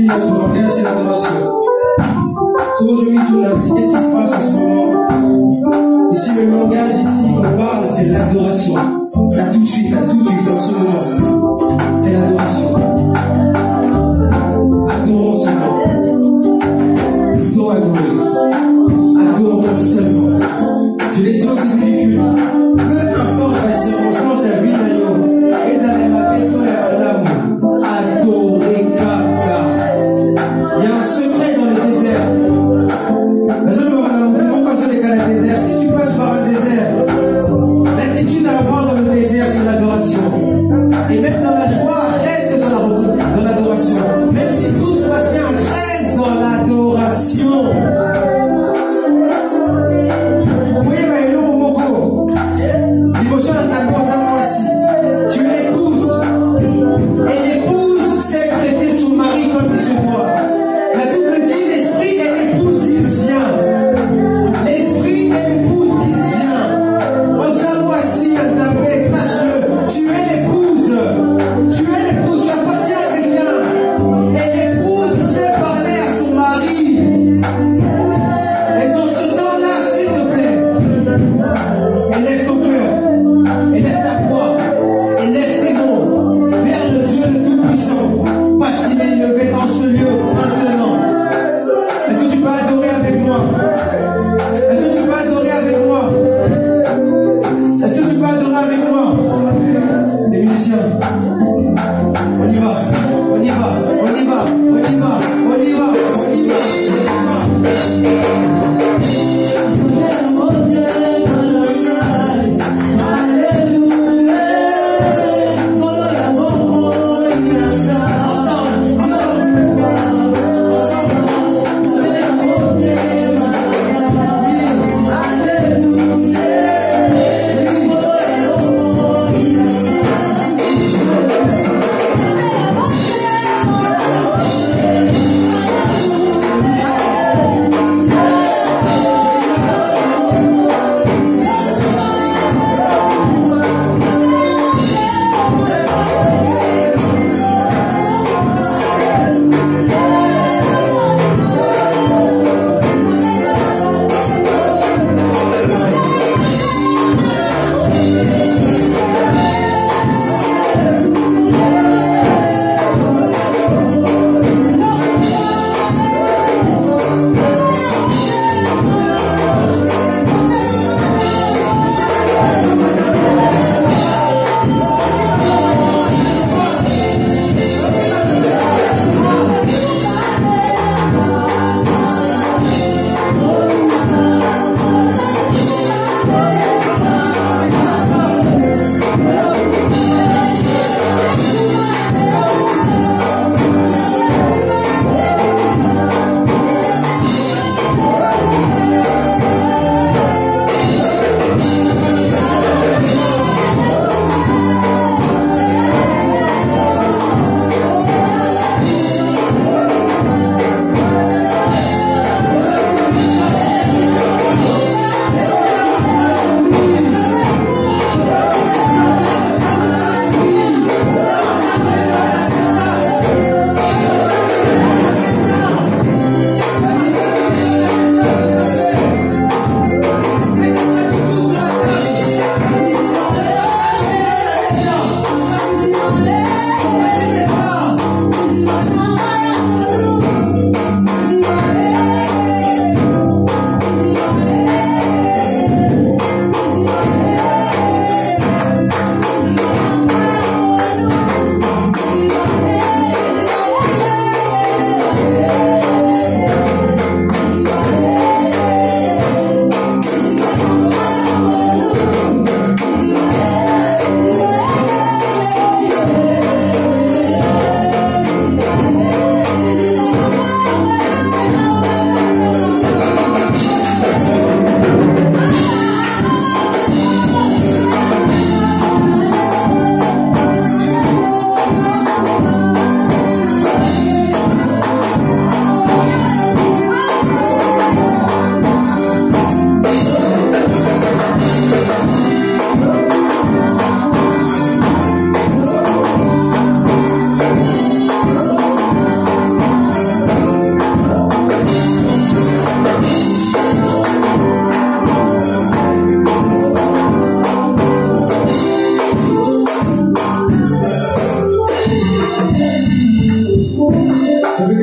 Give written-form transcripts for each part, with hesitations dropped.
ici, notre langage, c'est l'adoration. Aujourd'hui, tout là, qu'est-ce qui se passe en ce moment? Ici, le langage, ici, on parle, c'est l'adoration. Là, tout de suite, en ce moment. C'est l'adoration. Adorons seulement. Plutôt adorer. Adorons seulement. Je l'ai dit au début du culte. Peu importe la circonstance, la vie d'ailleurs. Et ça les mater, toi et l'amour. Adorer, kaka. Il y a un secret dans le désert. Le désert. Si tu passes par un désert, l'attitude à avoir dans le désert, c'est l'adoration. Et même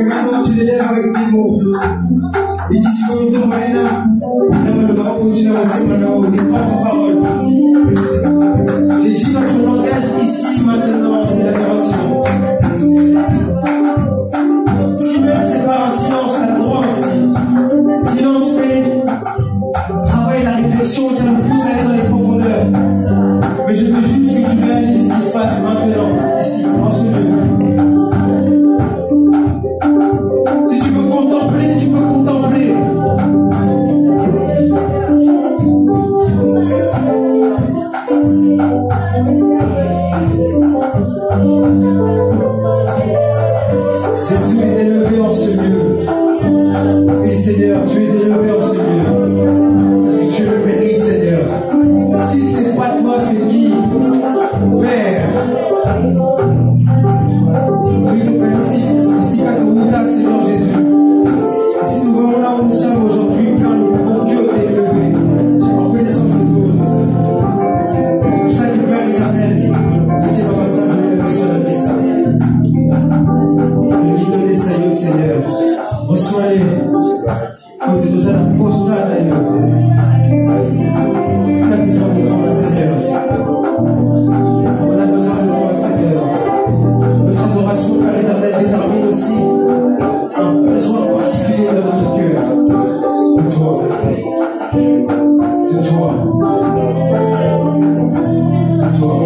Mais maintenant, tu l'élèves avec des mots. Et d'ici qu'on te voit là, le baron, tu l'as aussi maintenant, des propres paroles. J'ai dit notre langage ici, maintenant, c'est l'adoration. Si même c'est pas un silence, t'as le droit aussi. Silence fait travailler la réflexion, ça nous pousse à aller dans les profondeurs. Mais je veux juste que tu réalises ce qui se passe maintenant, ici, en ce lieu. Si tu veux contempler, tu peux contempler. Jésus est élevé en ce lieu. Oui, Seigneur, tu es élevé en ce lieu. Parce que tu le mérites, Seigneur. Si ce n'est pas toi, c'est qui? Père. Je te félicite. Ici, Katoruta, Seigneur Jésus. Et si nous venons là où nous sommes aujourd'hui, car mon Dieu est élevé. En connaissance de cause. C'est pour ça que Père l'éternel, je dis pas ça, je vais lever sur la message. Je dis donner Seigneur, Seigneur. Reçois-les. Quand tu es déjà la possa d'ailleurs. On a besoin de toi, Seigneur. On a besoin de toi, Seigneur. Notre adoration, Père éternel, détermine aussi un besoin particulier dans notre cœur. De toi. De toi. De toi.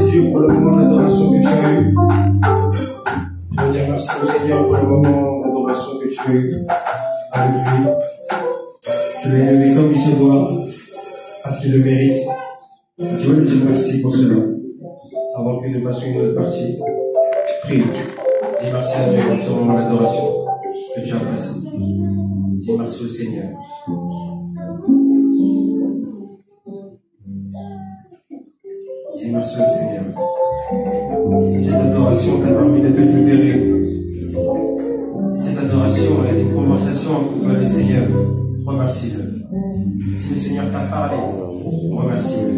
remercier Dieu pour le moment d'adoration que tu as eu. Je veux dire merci au Seigneur pour le moment d'adoration que tu as eu avec lui. Je l'ai élevé comme il se doit, parce qu'il le mérite. Tu veux lui dire merci pour cela. Avant que nous passions une autre partie, prie. Dis merci à Dieu pour ce moment d'adoration que tu as passé. Dis merci au Seigneur. Dis merci au Seigneur. Si cette adoration t'a permis de te libérer, si cette adoration est une conversation entre toi et le Seigneur, remercie-le. Si le Seigneur t'a parlé, remercie-le.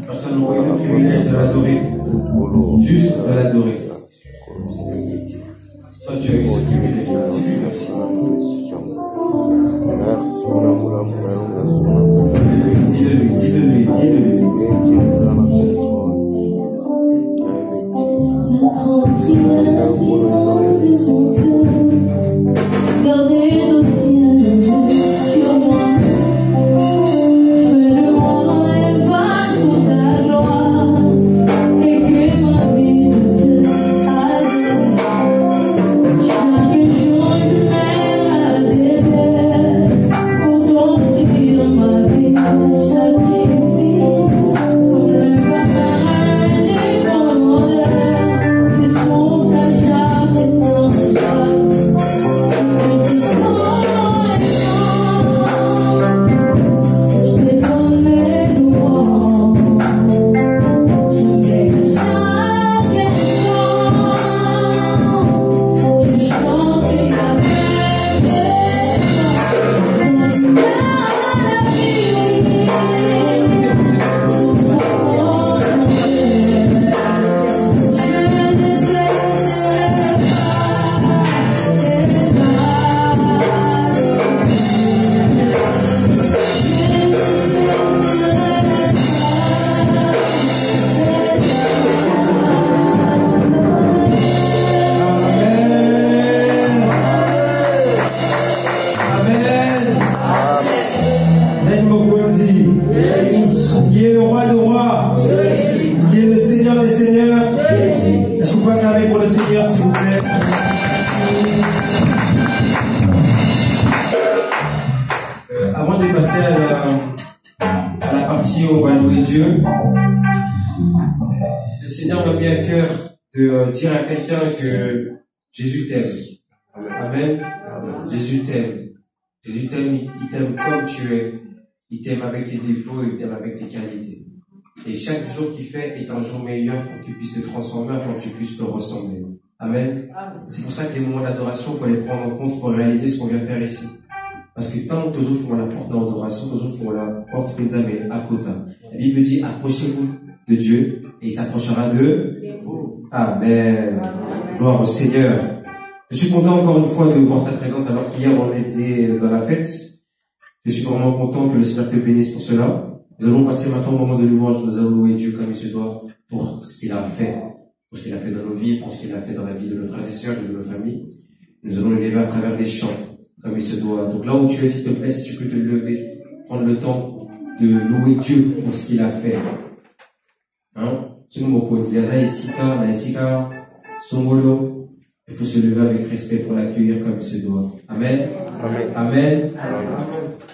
Personne n'aura eu le privilège de l'adorer, juste de l'adorer. Toi, tu as eu ce privilège-là. Dis-lui merci. Dis-le-lui, dis-le-lui, dis-le-lui. Gardez au ciel sur moi, fais de moi un vase pour ta gloire, et que ma vie ne chaque jour je mets à des terres pour t'offrir ma vie, sacrifice, comme le parfum des bonnes odeurs qui souffle à chaque étranger. Qui est le roi des rois, qui est le Seigneur des seigneurs. Est-ce qu'on peut acclamer pour le Seigneur, s'il vous plaît? Avant de passer à la partie où on va louer Dieu, le Seigneur m'a mis à cœur de dire à quelqu'un que Jésus t'aime. Amen. Jésus t'aime. Jésus t'aime, il t'aime comme tu es. Il t'aime avec tes défauts, il t'aime avec tes qualités. Et chaque jour qu'il fait est un jour meilleur pour qu'il puisse te transformer afin que tu puisses te ressembler. Amen. C'est pour ça que les moments d'adoration, il faut les prendre en compte, il faut réaliser ce qu'on vient faire ici. Parce que tant que tous font la porte d'adoration, tous font la porte Benzamé à côté. La Bible dit, approchez-vous de Dieu et il s'approchera de vous. Amen. Gloire au Seigneur. Je suis content encore une fois de voir ta présence alors qu'hier on était dans la fête. Je suis vraiment content que le Seigneur te bénisse pour cela. Nous allons passer maintenant au moment de louange. Nous allons louer Dieu comme il se doit pour ce qu'il a fait. Pour ce qu'il a fait dans nos vies, pour ce qu'il a fait dans la vie de nos frères et sœurs et de nos familles. Nous allons le lever à travers des chants comme il se doit. Donc là où tu es, s'il te plaît, si tu peux te lever, prendre le temps de louer Dieu pour ce qu'il a fait. Hein? Il faut se lever avec respect pour l'accueillir comme il se doit. Amen. Amen. Amen.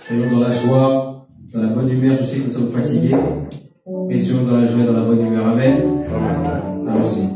Soyons dans la joie, dans la bonne humeur. Je sais que nous sommes fatigués, mais soyons dans la joie et dans la bonne humeur. Amen. Amen. Allons-y.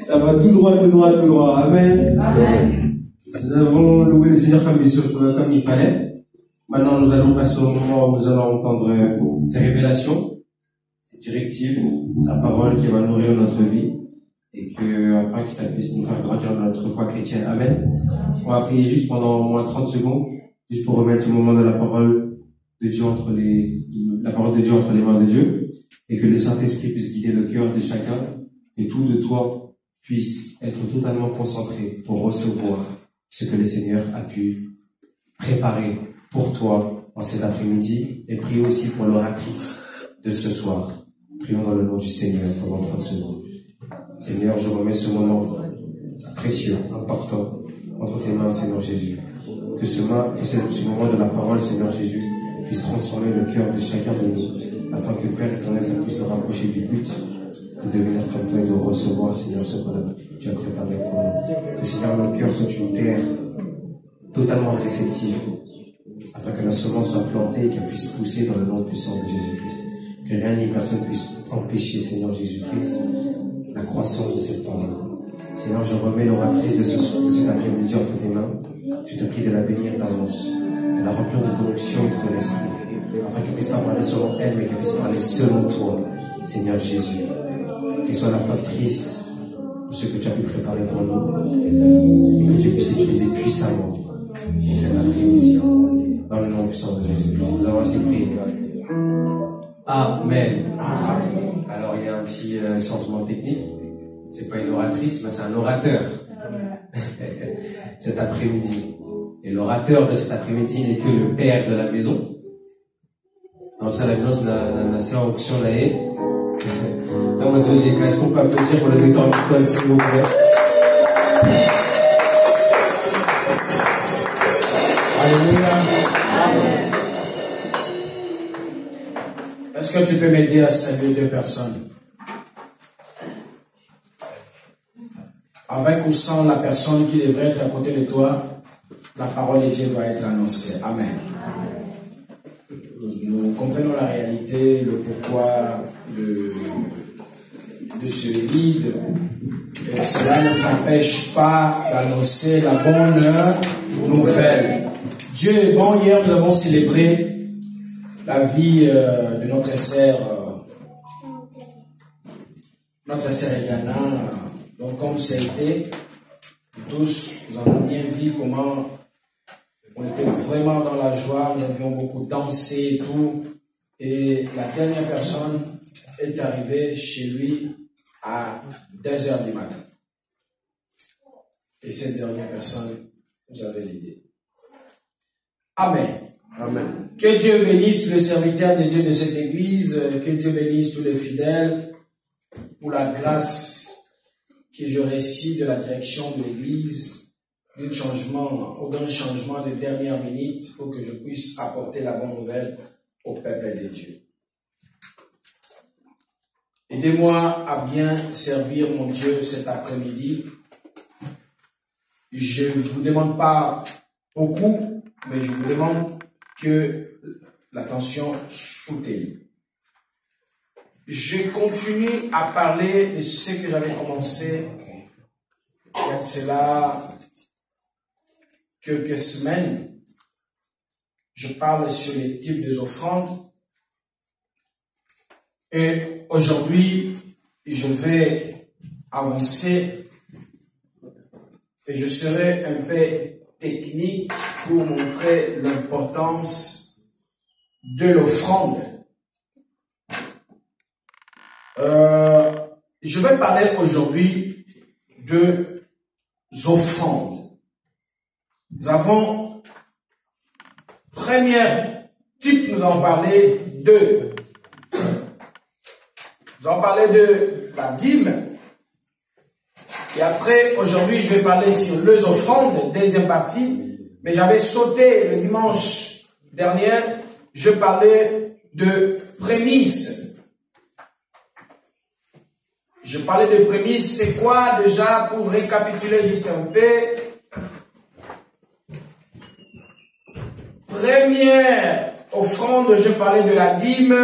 Ça va tout droit, tout droit, tout droit. Amen. Amen. Nous avons loué le Seigneur comme il fallait. Maintenant, nous allons passer au moment où nous allons entendre ses révélations, ses directives, sa parole qui va nourrir notre vie et afin que ça puisse nous faire grandir dans notre foi chrétienne. Amen. On va prier juste pendant au moins 30 secondes, juste pour remettre ce moment de la parole de Dieu entre les mains de Dieu et que le Saint-Esprit puisse guider le cœur de chacun et tout de toi puisse être totalement concentré pour recevoir ce que le Seigneur a pu préparer pour toi en cet après-midi et prier aussi pour l'oratrice de ce soir. Prions dans le nom du Seigneur pendant 30 secondes. Seigneur, je remets ce moment précieux, important, entre tes mains, Seigneur Jésus. Que ce moment de la parole, Seigneur Jésus, puisse transformer le cœur de chacun de nous, afin que Père éternel, ça puisse nous rapprocher du but de devenir comme toi et de recevoir, Seigneur, ce que tu as préparé pour nous. Que, Seigneur, nos cœurs soient une terre totalement réceptive, afin que la semence soit plantée et qu'elle puisse pousser dans le nom puissant de Jésus-Christ. Que rien ni personne puisse empêcher, Seigneur Jésus-Christ, la croissance de cette parole. Seigneur, je remets l'oratrice de cet après-midi entre tes mains. Je te prie de la bénir d'avance, de la remplir de ton onction et de ton esprit, afin qu'elle puisse pas parler selon elle, mais qu'elle puisse parler selon toi, Seigneur Jésus. Qu'elle soit la factrice de ce que tu as pu préparer pour nous, et que tu puisses l'utiliser puissamment dans cet après-midi, dans le nom puissant de Jésus. Nous avons ainsi prié. Amen. Alors il y a un petit changement technique. C'est pas une oratrice, mais c'est un orateur. Cet après-midi. Et l'orateur de cet après-midi n'est que le père de la maison. Dans ça, la maison, c'est la séance option là. Est-ce qu'on peut applaudir pour le docteur Nicole, s'il vous plaît? Alléluia. Est-ce que tu peux m'aider à saluer 2 personnes? Avec ou sans la personne qui devrait être à côté de toi, la parole de Dieu doit être annoncée. Amen. Nous comprenons la réalité, le pourquoi de ce livre. Et cela ne t'empêche pas d'annoncer la bonne nouvelle. Dieu est bon. Hier, nous avons célébré la vie de notre sœur Eliana. Donc, comme c'était, tous, nous avons bien vu comment on était vraiment dans la joie, nous avions beaucoup dansé et tout. Et la dernière personne est arrivée chez lui à 2h du matin. Et cette dernière personne nous avait l'idée. Amen. Amen. Que Dieu bénisse le serviteur de Dieu de cette église, que Dieu bénisse tous les fidèles pour la grâce que je récite de la direction de l'église, d'un changement de dernière minute pour que je puisse apporter la bonne nouvelle au peuple de Dieu. Aidez-moi à bien servir mon Dieu cet après-midi. Je ne vous demande pas beaucoup, mais je vous demande que l'attention soutenue. Je continue à parler de ce que j'avais commencé il y a cela quelques semaines. Je parle sur les types des offrandes. Et aujourd'hui, je vais avancer et je serai un peu technique pour montrer l'importance de l'offrande. Je vais parler aujourd'hui de offrandes. Nous avons, premier type, nous allons parler de, nous allons parler de la dîme. Et après, aujourd'hui, je vais parler sur les offrandes, deuxième partie. Mais j'avais sauté le dimanche dernier, je parlais de prémices. Je parlais de prémices, c'est quoi déjà, pour récapituler juste un peu. Première offrande, je parlais de la dîme.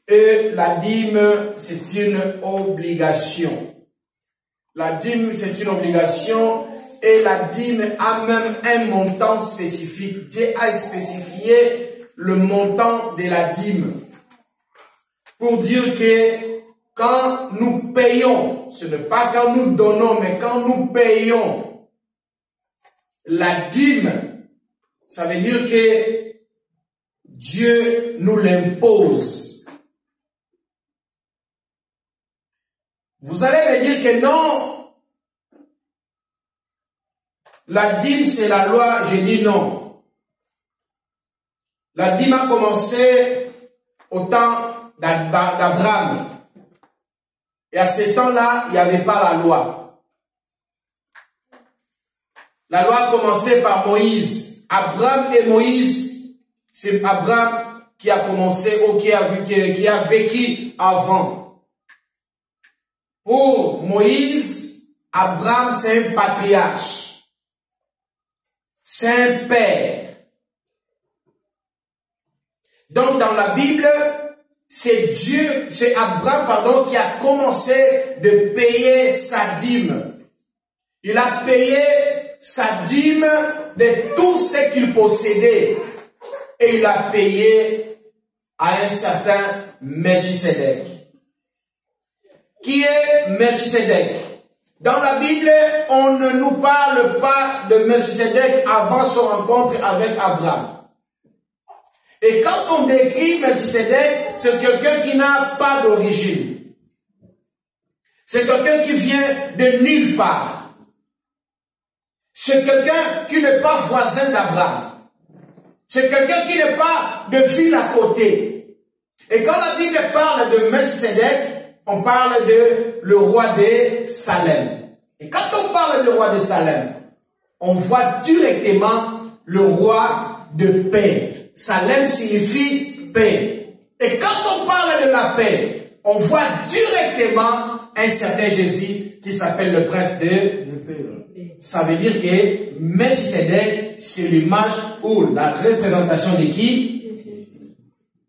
Et que la dîme, c'est une obligation. La dîme, c'est une obligation et la dîme a même un montant spécifique. Dieu a spécifié le montant de la dîme pour dire que quand nous payons, ce n'est pas quand nous donnons, mais quand nous payons la dîme, ça veut dire que Dieu nous l'impose. Vous allez me dire que non, la dîme c'est la loi. Je dis non. La dîme a commencé au temps d'Abraham. Et à ce temps-là, il n'y avait pas la loi. La loi a commencé par Moïse. Abraham et Moïse, c'est Abraham qui a commencé ou qui a vécu avant. Pour Moïse, Abraham c'est un patriarche. C'est un père. Donc dans la Bible, c'est Abraham, pardon, qui a commencé de payer sa dîme. Il a payé sa dîme de tout ce qu'il possédait. Et il a payé à un certain Melchisedec. Qui est Melchisedec? Dans la Bible, on ne nous parle pas de Melchisedec avant son rencontre avec Abraham. Et quand on décrit Melchisedec, c'est quelqu'un qui n'a pas d'origine. C'est quelqu'un qui vient de nulle part. C'est quelqu'un qui n'est pas voisin d'Abraham. C'est quelqu'un qui n'est pas de ville à côté. Et quand la Bible parle de Melchisedec, on parle de le roi de Salem. Et quand on parle du roi de Salem, on voit directement le roi de paix. Salem signifie paix. Et quand on parle de la paix, on voit directement un certain Jésus qui s'appelle le prince de paix. Ça veut dire que Melchisedec, c'est l'image ou la représentation de qui?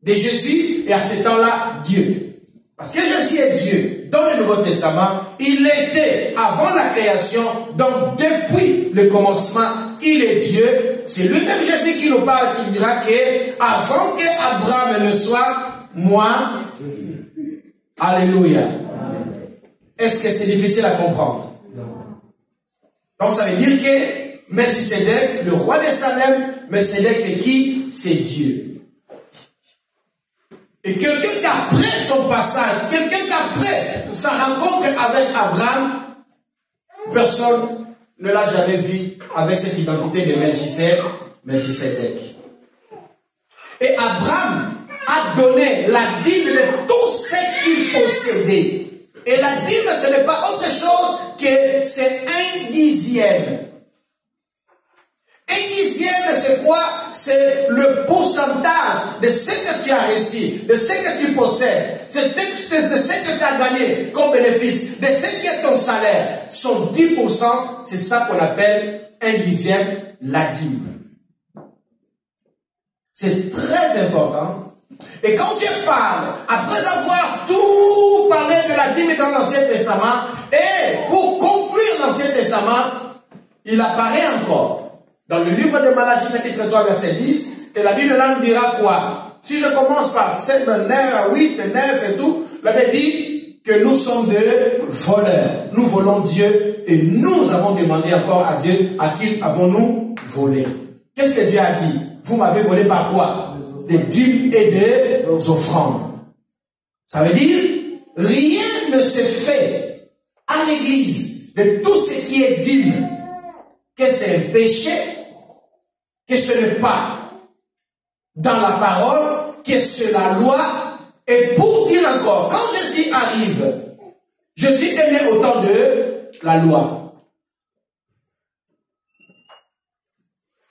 De Jésus, et à ce temps-là, Dieu. Parce que Jésus est Dieu. Dans le Nouveau Testament, il était avant la création, donc depuis le commencement, il est Dieu. C'est lui-même Jésus qui nous parle, qui dira que avant qu'Abraham ne soit, moi, alléluia. Est-ce que c'est difficile à comprendre? Donc ça veut dire que Melchisedec, le roi de Salem, Melchisedec c'est qui? C'est Dieu. Et quelqu'un qu'après son passage, quelqu'un qu'après sa rencontre avec Abraham, personne ne l'a jamais vu avec cette identité de Melchisedec. Et Abraham a donné la dîme de tout ce qu'il possédait. Et la dîme, ce n'est pas autre chose que c'est 1/10. 1/10, c'est quoi? C'est le pourcentage de ce que tu as reçu, de ce que tu possèdes, de ce que tu as gagné comme bénéfice, de ce qui est ton salaire. Son 10%, c'est ça qu'on appelle 1/10, la dîme. C'est très important. Et quand Dieu parle, après avoir tout parlé de la dîme dans l'Ancien Testament, et pour conclure l'Ancien Testament, il apparaît encore dans le livre de Malachie, chapitre 3, verset 10, et la Bible là nous dira quoi? Si je commence par 7, 9, 8, 9 et tout, la Bible dit que nous sommes des voleurs. Nous volons Dieu et nous avons demandé encore à Dieu à qui avons-nous volé. Qu'est-ce que Dieu a dit? Vous m'avez volé par quoi? Des dîmes et des offrandes. Ça veut dire, rien ne se fait à l'église de tout ce qui est dîme, que c'est un péché, que ce n'est pas dans la parole, que c'est la loi. Et pour dire encore, quand Jésus arrive, Jésus est né au temps de la loi.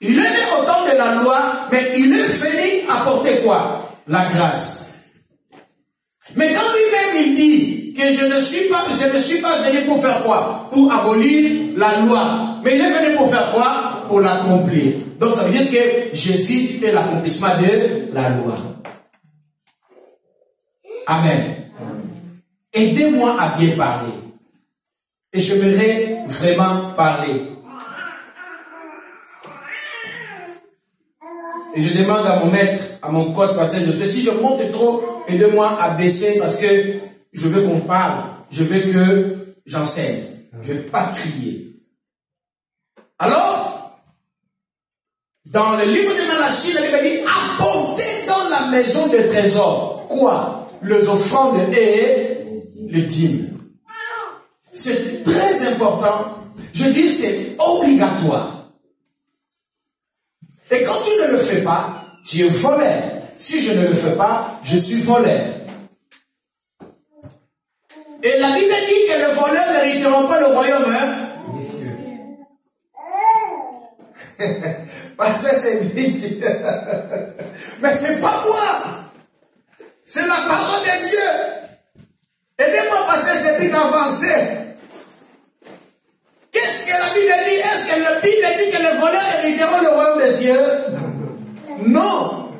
Il est né au temps de la loi, mais il est venu apporter quoi? La grâce. Mais quand lui-même il dit que je ne suis pas venu pour faire quoi? Pour abolir la loi. Mais il est venu pour faire quoi? Pour l'accomplir. Donc ça veut dire que Jésus est l'accomplissement de la loi. Amen. Aidez-moi à bien parler. Et j'aimerais vraiment parler. Et je demande à mon maître, à mon code, parce que je sais, si je monte trop, aidez-moi à baisser parce que je veux qu'on parle. Je veux que j'enseigne. Je ne veux pas crier. Alors, dans le livre de Malachie, la Bible dit, apportez dans la maison des trésors. Quoi? Les offrandes et les dîmes. C'est très important. Je dis, c'est obligatoire. Et quand tu ne le fais pas, tu es voleur. Si je ne le fais pas, je suis voleur. Et la Bible dit que les voleurs n'hériteront pas le royaume. Hein? Parce que c'est dit. Mais c'est pas moi. C'est la parole de Dieu. Aidez-moi, pasteur, c'est plus avancé. Qu'est-ce que la Bible dit? Est-ce que la Bible dit que les voleurs hériteront le royaume des cieux? Non.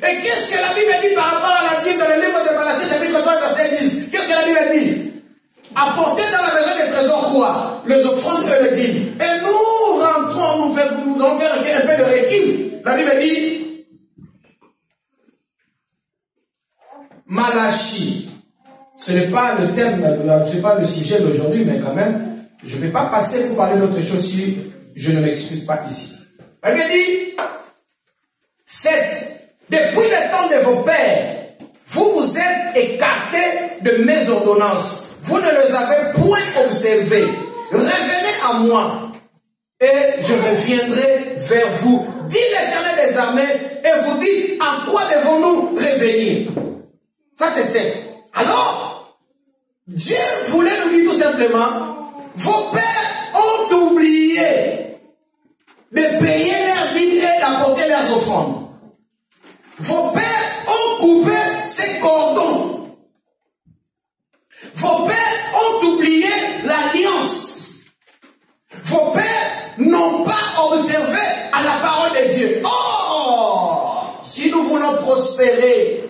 Et qu'est-ce que la Bible dit par rapport à la dîme dans le livre de Malachie, chapitre 3, verset 10? Qu'est-ce que la Bible dit? Apportez dans la maison des trésors quoi? Les offrandes et les dîmes. Et nous rentrons, nous allons faire un peu de recul. La Bible dit Malachie. Ce n'est pas le thème, ce n'est pas le sujet d'aujourd'hui, mais quand même, je ne vais pas passer pour parler d'autre chose si je ne m'explique pas ici. La Bible dit 7. Depuis le temps de vos pères, vous vous êtes écartés de mes ordonnances. Vous ne les avez point observées. Revenez à moi et je reviendrai vers vous. Dit l'Éternel des armées et vous dites en quoi devons-nous revenir? Ça c'est 7. Alors, Dieu voulait nous dire tout simplement, vos pères ont oublié de payer leurs dîmes et d'apporter leurs offrandes. Vos pères ont coupé ces cordons. Vos pères ont oublié l'alliance. Vos pères n'ont pas observé à la parole de Dieu. Oh! Si nous voulons prospérer,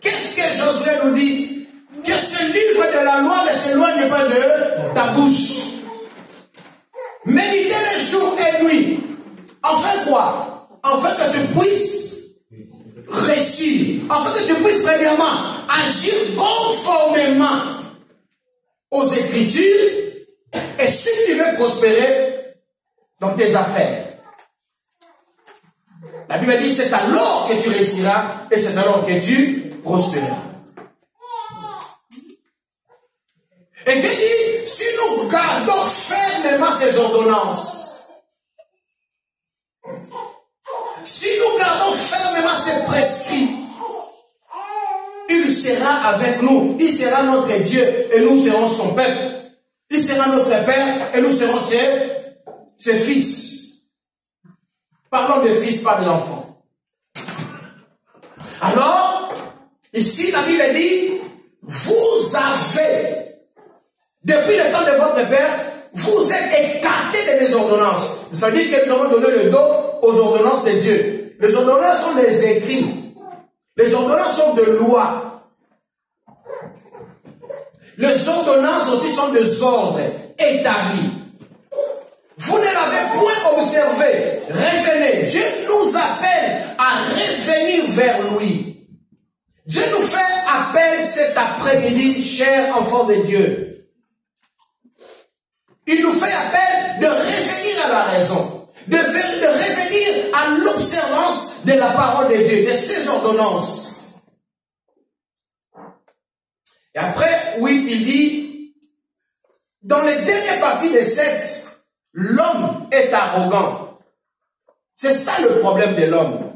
qu'est-ce que Josué nous dit? Que ce livre de la loi ne s'éloigne pas de ta bouche. Méditez-le jour et nuit. Enfin quoi? Afin que tu puisses réussir. Afin que tu puisses premièrement agir conformément aux Écritures. Et si tu veux prospérer dans tes affaires, la Bible dit c'est alors que tu réussiras et c'est alors que tu prospéreras. Et Dieu dit, si nous gardons fermement ces ordonnances, si nous gardons fermement ces prescrits, il sera avec nous, il sera notre Dieu et nous serons son peuple. Il sera notre Père et nous serons ses fils. Parlons de fils, pas de l'enfant. Alors, ici la Bible dit, vous avez, depuis le temps de votre Père, vous êtes écartés de mes ordonnances. Ça veut dire que nous avons donné le dos aux ordonnances de Dieu. Les ordonnances sont des écrits. Les ordonnances sont de lois. Les ordonnances aussi sont des ordres établis. Vous ne l'avez point observé. Revenez. Dieu nous appelle à revenir vers lui. Dieu nous fait appel cet après-midi, chers enfants de Dieu. Il nous fait appel de revenir à la raison, de revenir à l'observance de la parole de Dieu, de ses ordonnances. Et après, oui, il dit, dans les dernières parties des 7, l'homme est arrogant. C'est ça le problème de l'homme.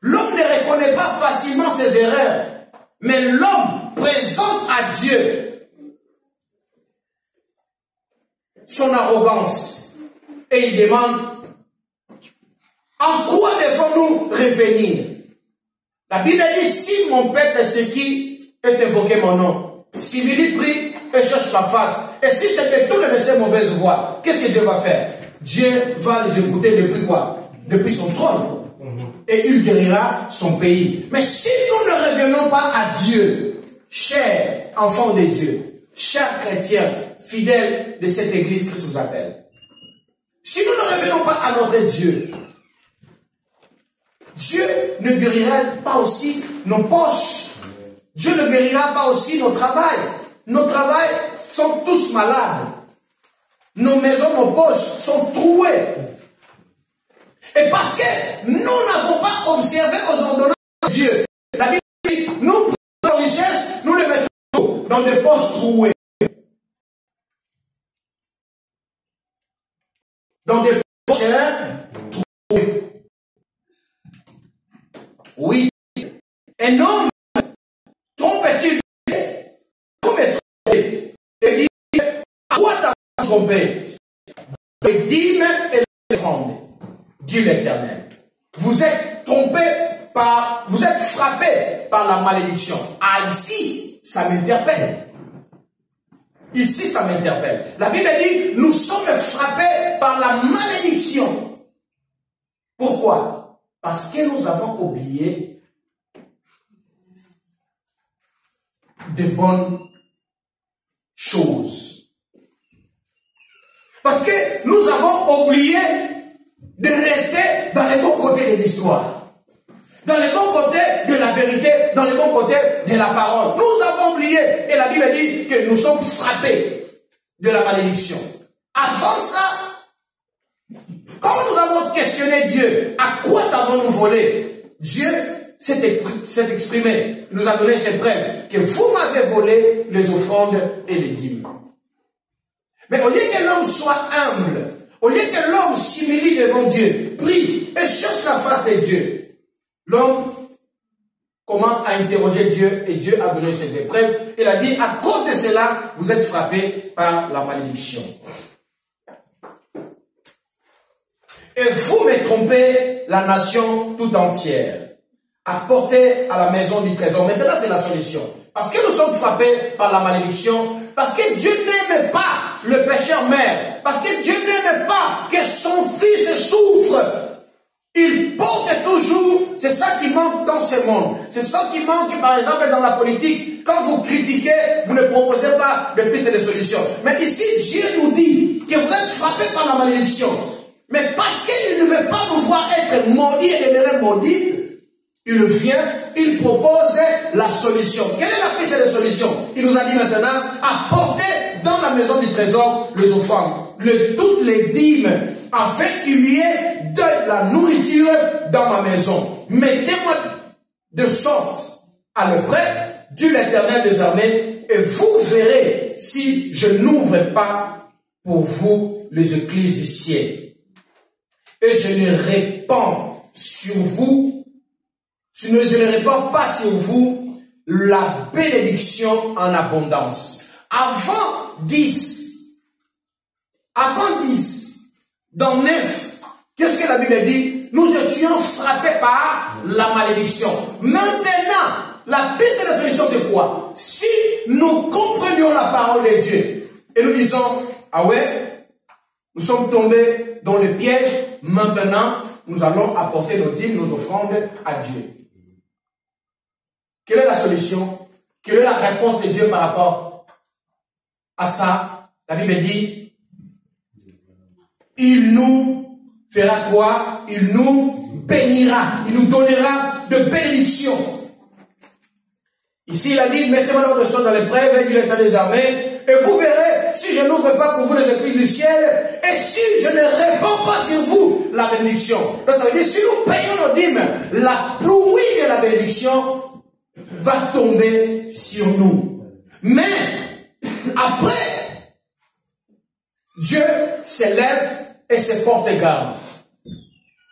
L'homme ne reconnaît pas facilement ses erreurs, mais l'homme présente à Dieu son arrogance et il demande, en quoi devons-nous revenir? La Bible dit, si mon peuple, c'est qui est invoqué mon nom, s'il prie et cherche ma face, et si se détourne de ces mauvaises voies, qu'est-ce que Dieu va faire? Dieu va les écouter depuis quoi? Depuis son trône. et il guérira son pays. Mais si nous ne revenons pas à Dieu, chers enfants de Dieu, chers chrétiens, fidèles de cette église qui vous appelle, si nous ne revenons pas à notre Dieu, Dieu ne guérira pas aussi nos poches. Dieu ne guérira pas aussi nos travails. Nos travails sont tous malades. Nos maisons, nos poches sont trouées. Et parce que nous n'avons pas observé aux ordonnances de Dieu, la Bible dit, nous prenons nos richesses, nous les mettons dans des poches trouées. Dans des poches trouées. Oui. Un homme trompe-t-il comme trompé et dit, à quoi t'as trompé? Les dîmes et les offrandes, dit l'Éternel. Vous êtes trompé par, vous êtes frappé par la malédiction. Ah, ici, ça m'interpelle. Ici, ça m'interpelle. La Bible dit, nous sommes frappés par la malédiction. Pourquoi? Parce que nous avons oublié de bonnes choses. Parce que nous avons oublié de rester dans les bons côtés de l'histoire, dans les bons côtés de la vérité, dans les bons côtés de la parole. Nous avons oublié, et la Bible dit que nous sommes frappés de la malédiction. Avant ça, quand nous avons questionné Dieu, à quoi t'avons-nous volé? Dieu s'est exprimé, il nous a donné ses preuves, que vous m'avez volé les offrandes et les dîmes. Mais au lieu que l'homme soit humble, au lieu que l'homme s'humilie devant Dieu, prie et cherche la face de Dieu, l'homme commence à interroger Dieu et Dieu a donné ses épreuves. Il a dit, à cause de cela, vous êtes frappés par la malédiction. Et vous me trompez la nation tout entière. Apportez à la maison du trésor. Maintenant, c'est la solution. Parce que nous sommes frappés par la malédiction. Parce que Dieu n'aime pas le pécheur mère. Parce que Dieu n'aime pas que son fils souffre. Il porte toujours, c'est ça qui manque dans ce monde. C'est ça qui manque, par exemple, dans la politique. Quand vous critiquez, vous ne proposez pas de pistes de solutions. Mais ici, Dieu nous dit que vous êtes frappés par la malédiction. Mais parce qu'il ne veut pas vous voir être maudit et demeurer maudit, il vient, il propose la solution. Quelle est la piste de solution? Il nous a dit maintenant, apportez dans la maison du trésor les offrandes, toutes les dîmes, afin qu'il y ait de la nourriture dans ma maison. Mettez-moi de sorte à le prêtre, dit l'Éternel des armées, et vous verrez si je n'ouvre pas pour vous les écluses du ciel. Et je ne répands sur vous, je ne répands pas sur vous la bénédiction en abondance. Avant 10, dans 9, qu'est-ce que la Bible dit? Nous étions frappés par la malédiction. Maintenant, la piste de la solution, c'est quoi? Si nous comprenions la parole de Dieu et nous disons, ah ouais, nous sommes tombés dans le piège, maintenant, nous allons apporter nos dîmes, nos offrandes à Dieu. Quelle est la solution? Quelle est la réponse de Dieu par rapport à ça? La Bible dit, il nous fera quoi? Il nous bénira, il nous donnera de bénédictions. Ici, il a dit, mettez-moi l'ordre dans l'épreuve, dit l'Éternel des armées, et vous verrez si je n'ouvre pas pour vous les écrits du ciel, et si je ne répands pas sur vous la bénédiction. Donc, ça veut dire, si nous payons nos dîmes, la pluie de la bénédiction va tomber sur nous. Mais, après, Dieu s'élève et se porte garde.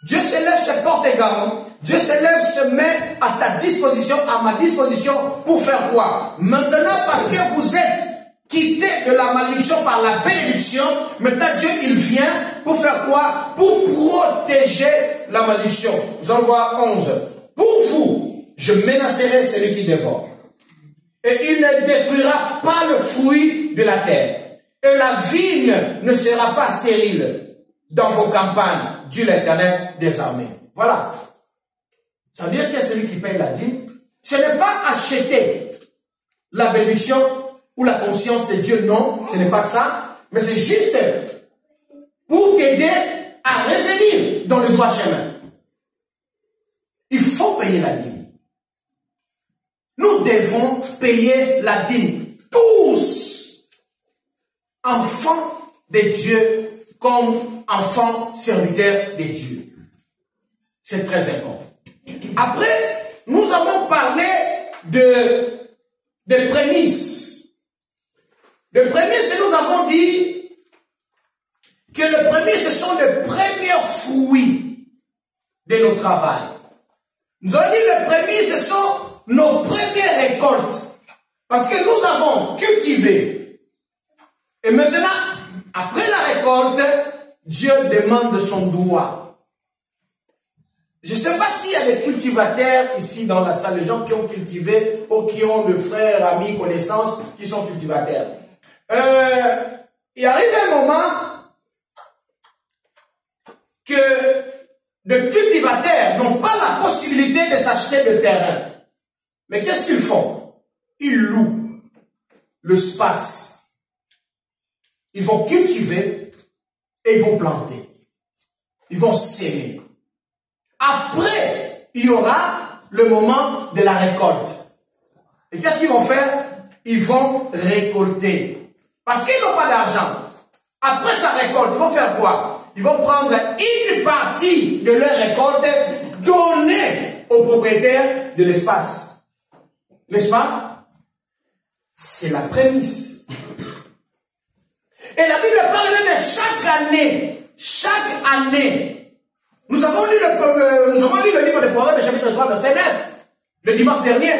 Dieu s'élève, se porte garde. Dieu s'élève, se met à ta disposition, à ma disposition, pour faire quoi? Maintenant, parce que vous êtes quittés de la malédiction par la bénédiction, maintenant Dieu, il vient pour faire quoi? Pour protéger la malédiction. Nous allons voir 11. Pour vous, je menacerai celui qui dévore. Et il ne détruira pas le fruit de la terre. Et la vigne ne sera pas stérile dans vos campagnes, dit l'Éternel des armées. Voilà. Ça veut dire que celui qui paye la dîme, ce n'est pas acheter la bénédiction ou la conscience de Dieu, non, ce n'est pas ça, mais c'est juste pour t'aider à revenir dans le droit chemin. Il faut payer la dîme. Nous devons payer la dîme. Tous, enfants de Dieu, comme enfants serviteurs de Dieu. C'est très important. Après, nous avons parlé de prémices. De prémices, nous avons dit que les prémices, ce sont les premiers fruits de nos travail. Nous avons dit que les prémices, ce sont nos premières récoltes. Parce que nous avons cultivé. Et maintenant, après la récolte, Dieu demande son droit. Je ne sais pas s'il y a des cultivateurs ici dans la salle, les gens qui ont cultivé ou qui ont de frères, amis, connaissances qui sont cultivateurs. Il arrive un moment que les cultivateurs n'ont pas la possibilité de s'acheter de terrain. Mais qu'est-ce qu'ils font? Ils louent l'espace. Ils vont cultiver et ils vont planter. Ils vont s'aimer. Après, il y aura le moment de la récolte. Et qu'est-ce qu'ils vont faire? Ils vont récolter. Parce qu'ils n'ont pas d'argent. Après sa récolte, ils vont faire quoi? Ils vont prendre une partie de leur récolte, donner aux propriétaires de l'espace. N'est-ce pas? C'est la prémisse. Et la Bible parle même de chaque année. Nous avons lu le livre de Proverbes, chapitre 3, verset 9, le dimanche dernier,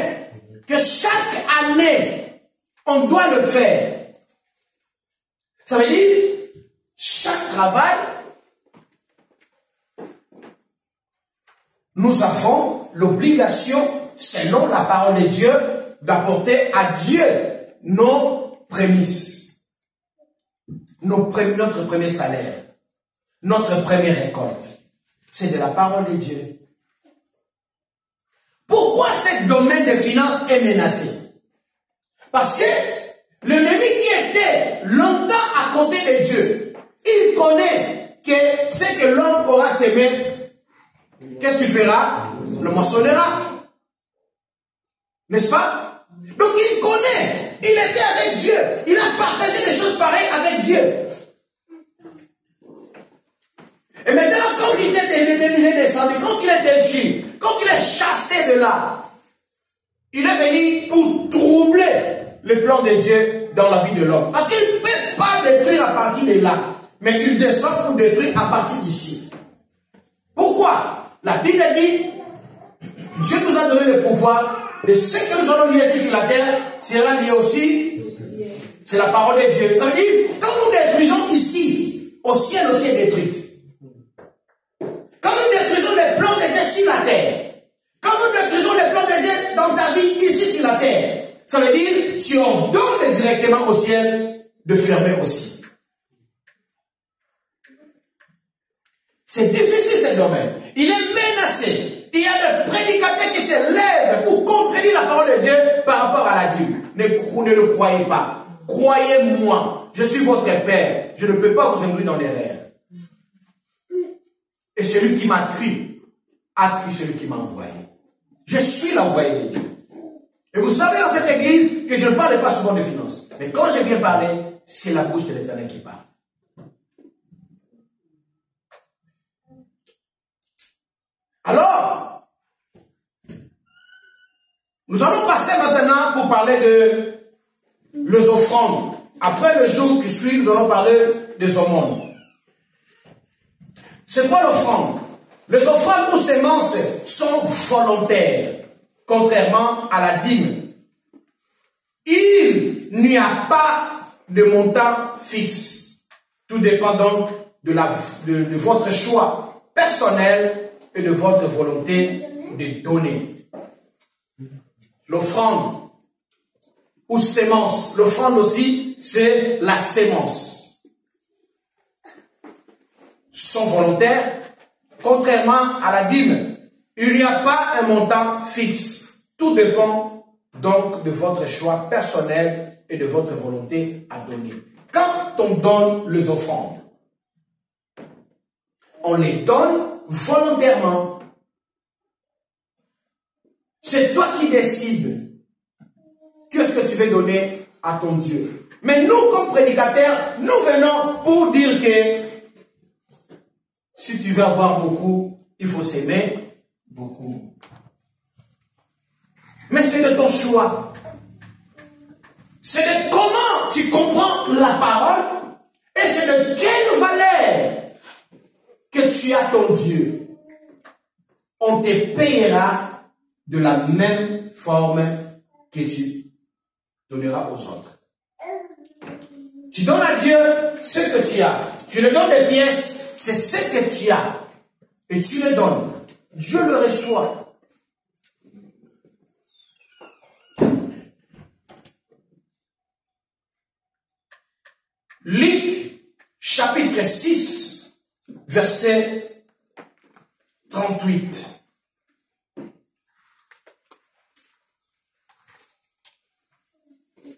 que chaque année, on doit le faire. Ça veut dire, chaque travail, nous avons l'obligation, selon la parole de Dieu, d'apporter à Dieu nos prémices, notre premier salaire, notre première récolte. C'est de la parole de Dieu. Pourquoi ce domaine des finances est menacé? Parce que l'ennemi qui était longtemps à côté de Dieu, il connaît que ce que l'homme aura semé, qu'est-ce qu'il fera? Le moissonnera. N'est-ce pas? Donc il connaît, il était avec Dieu, il a partagé des choses pareilles avec Dieu. Et maintenant, quand il est descendu, quand il est déchu, quand il est chassé de là, il est venu pour troubler le plan de Dieu dans la vie de l'homme. Parce qu'il ne peut pas détruire à partir de là, mais il descend pour détruire à partir d'ici. Pourquoi? La Bible dit, Dieu nous a donné le pouvoir, de ce que nous allons lier ici sur la terre, sera lié aussi, c'est la parole de Dieu. Ça veut dire, quand nous détruisons ici, au ciel aussi est détruit. Quand nous détruisons les plans de Dieu sur la terre, quand nous détruisons les plans de Dieu dans ta vie ici sur la terre, ça veut dire tu ordonnes directement au ciel de fermer aussi. C'est difficile ce domaine. Il est menacé. Il y a des prédicateurs qui se lèvent pour contredire la parole de Dieu par rapport à la Bible. Ne le croyez pas. Croyez-moi. Je suis votre Père. Je ne peux pas vous induire dans l'erreur. Et celui qui m'a cru, a cru celui qui m'a envoyé. Je suis l'envoyé de Dieu. Et vous savez dans cette église que je ne parle pas souvent de finances. Mais quand je viens parler, c'est la bouche de l'Éternel qui parle. Alors, nous allons passer maintenant pour parler de les offrandes. Après le jour qui suit, nous allons parler des aumônes. C'est quoi l'offrande? Les offrandes ou semences sont volontaires, contrairement à la dîme. Il n'y a pas de montant fixe. Tout dépend donc de votre choix personnel et de votre volonté de donner. L'offrande ou sémence. L'offrande aussi, c'est la sémence. Sont volontaires, contrairement à la dîme. Il n'y a pas un montant fixe. Tout dépend donc de votre choix personnel et de votre volonté à donner. Quand on donne les offrandes, on les donne volontairement. C'est toi qui décides qu'est-ce que tu veux donner à ton Dieu. Mais nous, comme prédicateurs, nous venons pour dire que si tu veux avoir beaucoup, il faut s'aimer beaucoup. Mais c'est de ton choix. C'est de comment tu comprends la parole et c'est de quelle valeur que tu as ton Dieu. On te payera de la même forme que tu donneras aux autres. Tu donnes à Dieu ce que tu as. Tu lui donnes des pièces, c'est ce que tu as. Et tu le donnes. Dieu le reçoit. Luc, chapitre 6, verset 38.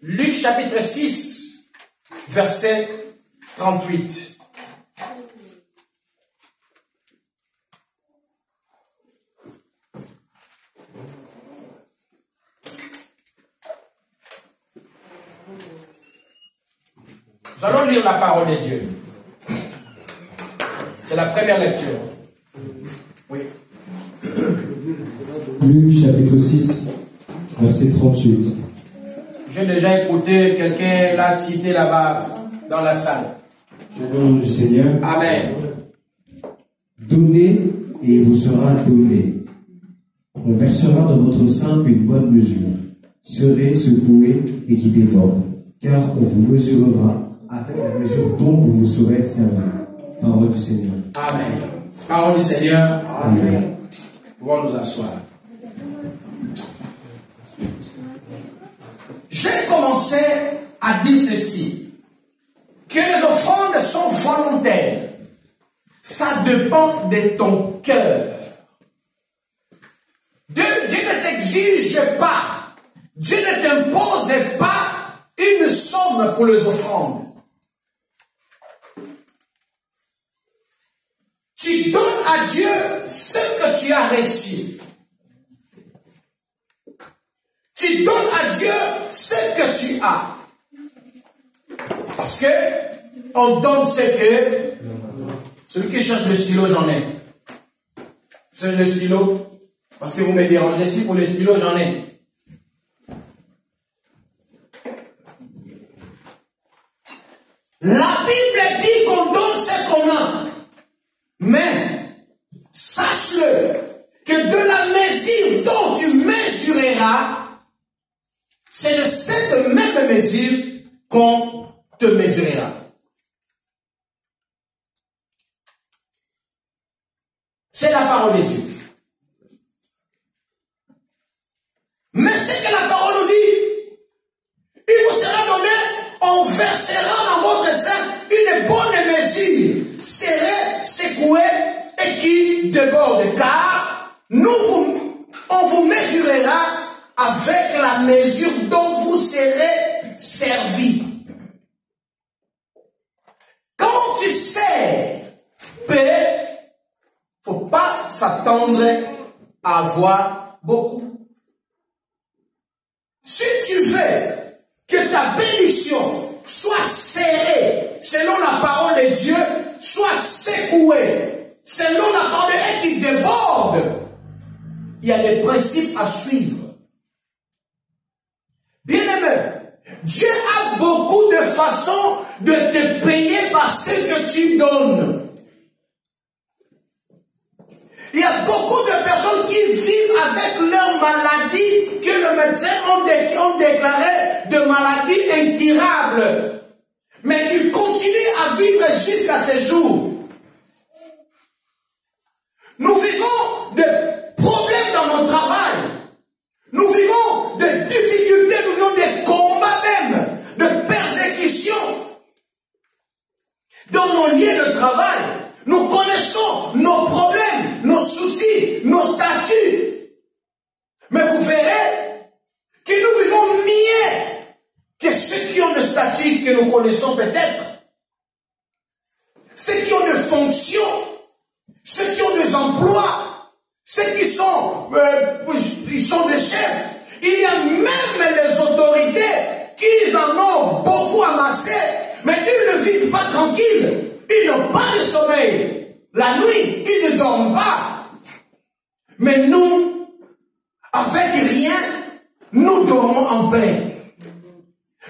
Luc, chapitre 6, verset 38. Nous allons lire la parole de Dieu. C'est la première lecture. Oui. Luc chapitre 6, verset 38. J'ai déjà écouté, quelqu'un l'a cité là-bas dans la salle. Au nom du Seigneur. Amen. Donnez et il vous sera donné. On versera dans votre sein une bonne mesure. Serez secoué et qui déborde, car on vous mesurera avec la mesure dont vous vous serez servi. Parole du Seigneur. Amen. Parole du Seigneur. Amen. Pouvons nous asseoir. J'ai commencé à dire ceci, que les offrandes sont volontaires. Ça dépend de ton cœur. Dieu ne t'exige pas, Dieu ne t'impose pas une somme pour les offrandes. Tu donnes à Dieu ce que tu as reçu. Tu donnes à Dieu ce que tu as. Parce que on donne ce que... Celui qui cherche le stylo, j'en ai. Vous cherchez le stylo? Parce que vous me dérangez ici pour le stylo, j'en ai. La Bible dit qu'on donne ce qu'on a. Mais, sache-le, que de la mesure dont tu mesureras, c'est de cette même mesure qu'on te mesurera. C'est la parole de Dieu. Mais ce que la parole nous dit, il vous sera donné, on versera dans votre sein une bonne mesure, serrée, secouée et qui déborde. Car on vous mesurera avec la mesure dont vous serez servi. Quand tu sers peu, il ne faut pas s'attendre à avoir beaucoup. Si tu veux que ta bénédiction soit serrée selon la parole de Dieu, soit secouée selon la parole de Dieu qui déborde, il y a des principes à suivre. Bien-aimé, Dieu a beaucoup de façons de te payer par ce que tu donnes. Il y a beaucoup de personnes qui vivent avec leur maladie que le médecin ont déclaré de maladie incurable. Mais ils continuent à vivre jusqu'à ce jour. Nous vivons de problèmes dans notre travail. Nous vivons de difficultés, nous vivons de combats même, de persécutions. Dans nos lieux de travail, nous connaissons nos problèmes, nos soucis, nos statuts que nous connaissons peut-être, ceux qui ont des fonctions, ceux qui ont des emplois, ceux qui sont, ils sont des chefs. Il y a même les autorités qui en ont beaucoup amassé, mais ils ne vivent pas tranquilles. Ils n'ont pas de sommeil. La nuit, ils ne dorment pas. Mais nous, avec rien, nous dormons en paix.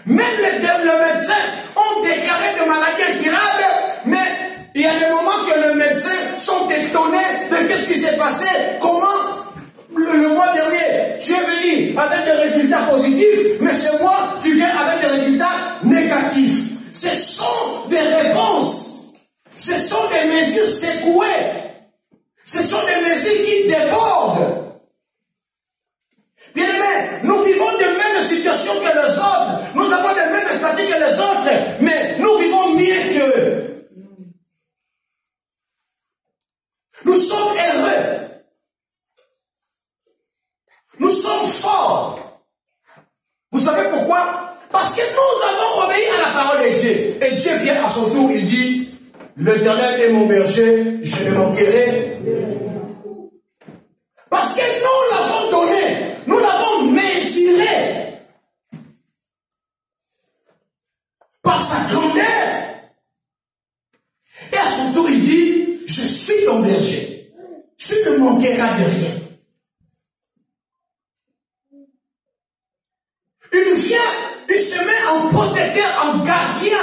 Même les médecins ont déclaré de maladies incurables, mais il y a des moments que les médecins sont étonnés de qu'est-ce qui s'est passé, comment le mois dernier tu es venu avec des résultats positifs, mais ce mois tu viens avec des résultats négatifs. Ce sont des réponses, ce sont des mesures secouées, ce sont des mesures qui débordent. Bien aimé, nous vivons de mêmes situations que les autres. Nous avons les mêmes statuts que les autres, mais nous vivons mieux qu'eux. Nous sommes heureux. Nous sommes forts. Vous savez pourquoi? Parce que nous avons obéi à la parole de Dieu. Et Dieu vient à son tour, il dit, l'Éternel est mon berger, je ne manquerai. Parce que nous l'avons donné, nous l'avons mesuré par sa grandeur. Et à son tour, il dit, je suis ton berger, tu ne manqueras de rien. Il vient, il se met en protecteur, en gardien.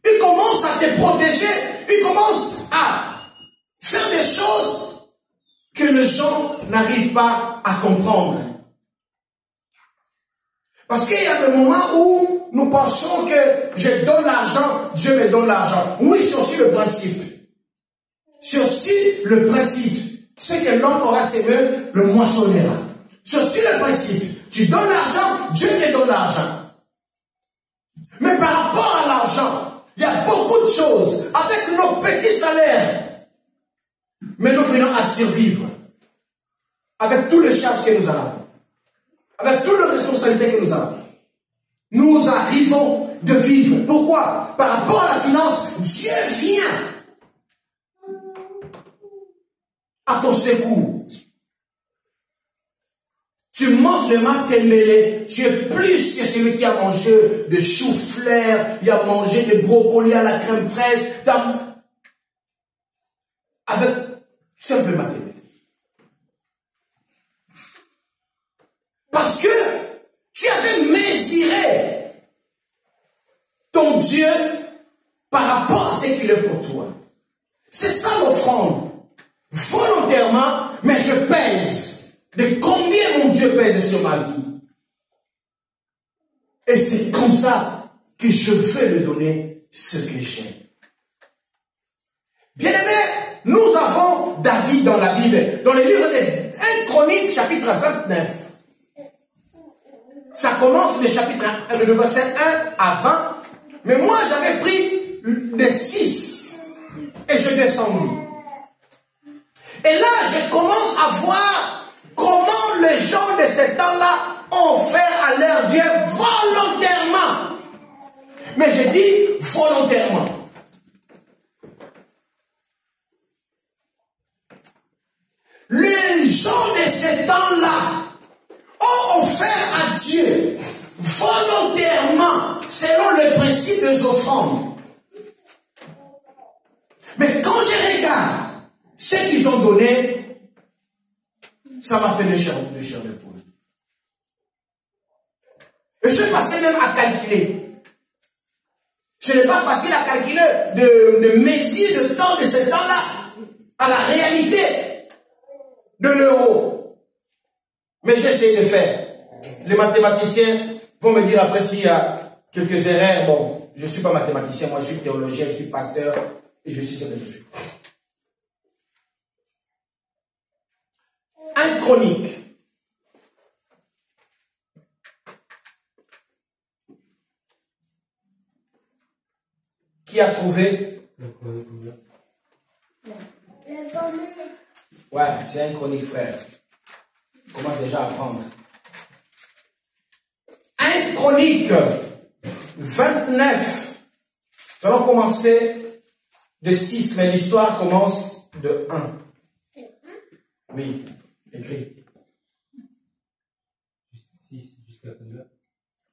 Il commence à te protéger, il commence à faire des choses que les gens n'arrivent pas à comprendre. Parce qu'il y a des moments où nous pensons que je donne l'argent, Dieu me donne l'argent. Oui, c'est aussi le principe. C'est aussi le principe. Ce que l'homme aura semé, le moissonnera. C'est aussi le principe. Tu donnes l'argent, Dieu te donne l'argent. Mais par rapport à l'argent, il y a beaucoup de choses. Avec nos petits salaires, mais nous venons à survivre. Avec toutes les charges que nous avons. Avec toutes les responsabilités que nous avons. Nous arrivons de vivre. Pourquoi? Par rapport à la finance, Dieu vient à ton secours. Tu manges le matembele, tu es plus que celui qui a mangé de chou-fleur, il a mangé de brocoli à la crème fraîche, avec simple matembele. Parce que tu avais mesuré ton Dieu par rapport à ce qu'il est pour toi. C'est ça l'offrande. Volontairement, mais je pèse. De combien mon Dieu pèse sur ma vie. Et c'est comme ça que je veux lui donner ce que j'ai. Bien aimé, nous avons David dans la Bible, dans le livre de 1 Chronique, chapitre 29. Ça commence le verset 1 à 20. Mais moi, j'avais pris les 6 et je descends. Et là, je commence à voir comment les gens de ce temps-là ont offert à leur Dieu volontairement. Mais je dis volontairement. Les gens de ce temps-là ont offert à Dieu volontairement selon le principe des offrandes. Mais quand je regarde ce qu'ils ont donné, ça m'a fait de chair de poule. Et je passais même à calculer. Ce n'est pas facile à calculer de mesure de temps de ce temps-là à la réalité de l'euro. Mais j'ai essayé de faire. Les mathématiciens vont me dire après s'il y a quelques erreurs. Bon, je ne suis pas mathématicien, moi je suis théologien, je suis pasteur et je suis ce que je suis. 1 Chronique. Qui a trouvé? Ouais, c'est 1 Chronique, frère. Comment déjà apprendre? 1 Chronique, 29. Nous allons commencer de 6, mais l'histoire commence de 1. Oui, écrit. 6 jusqu'à combien?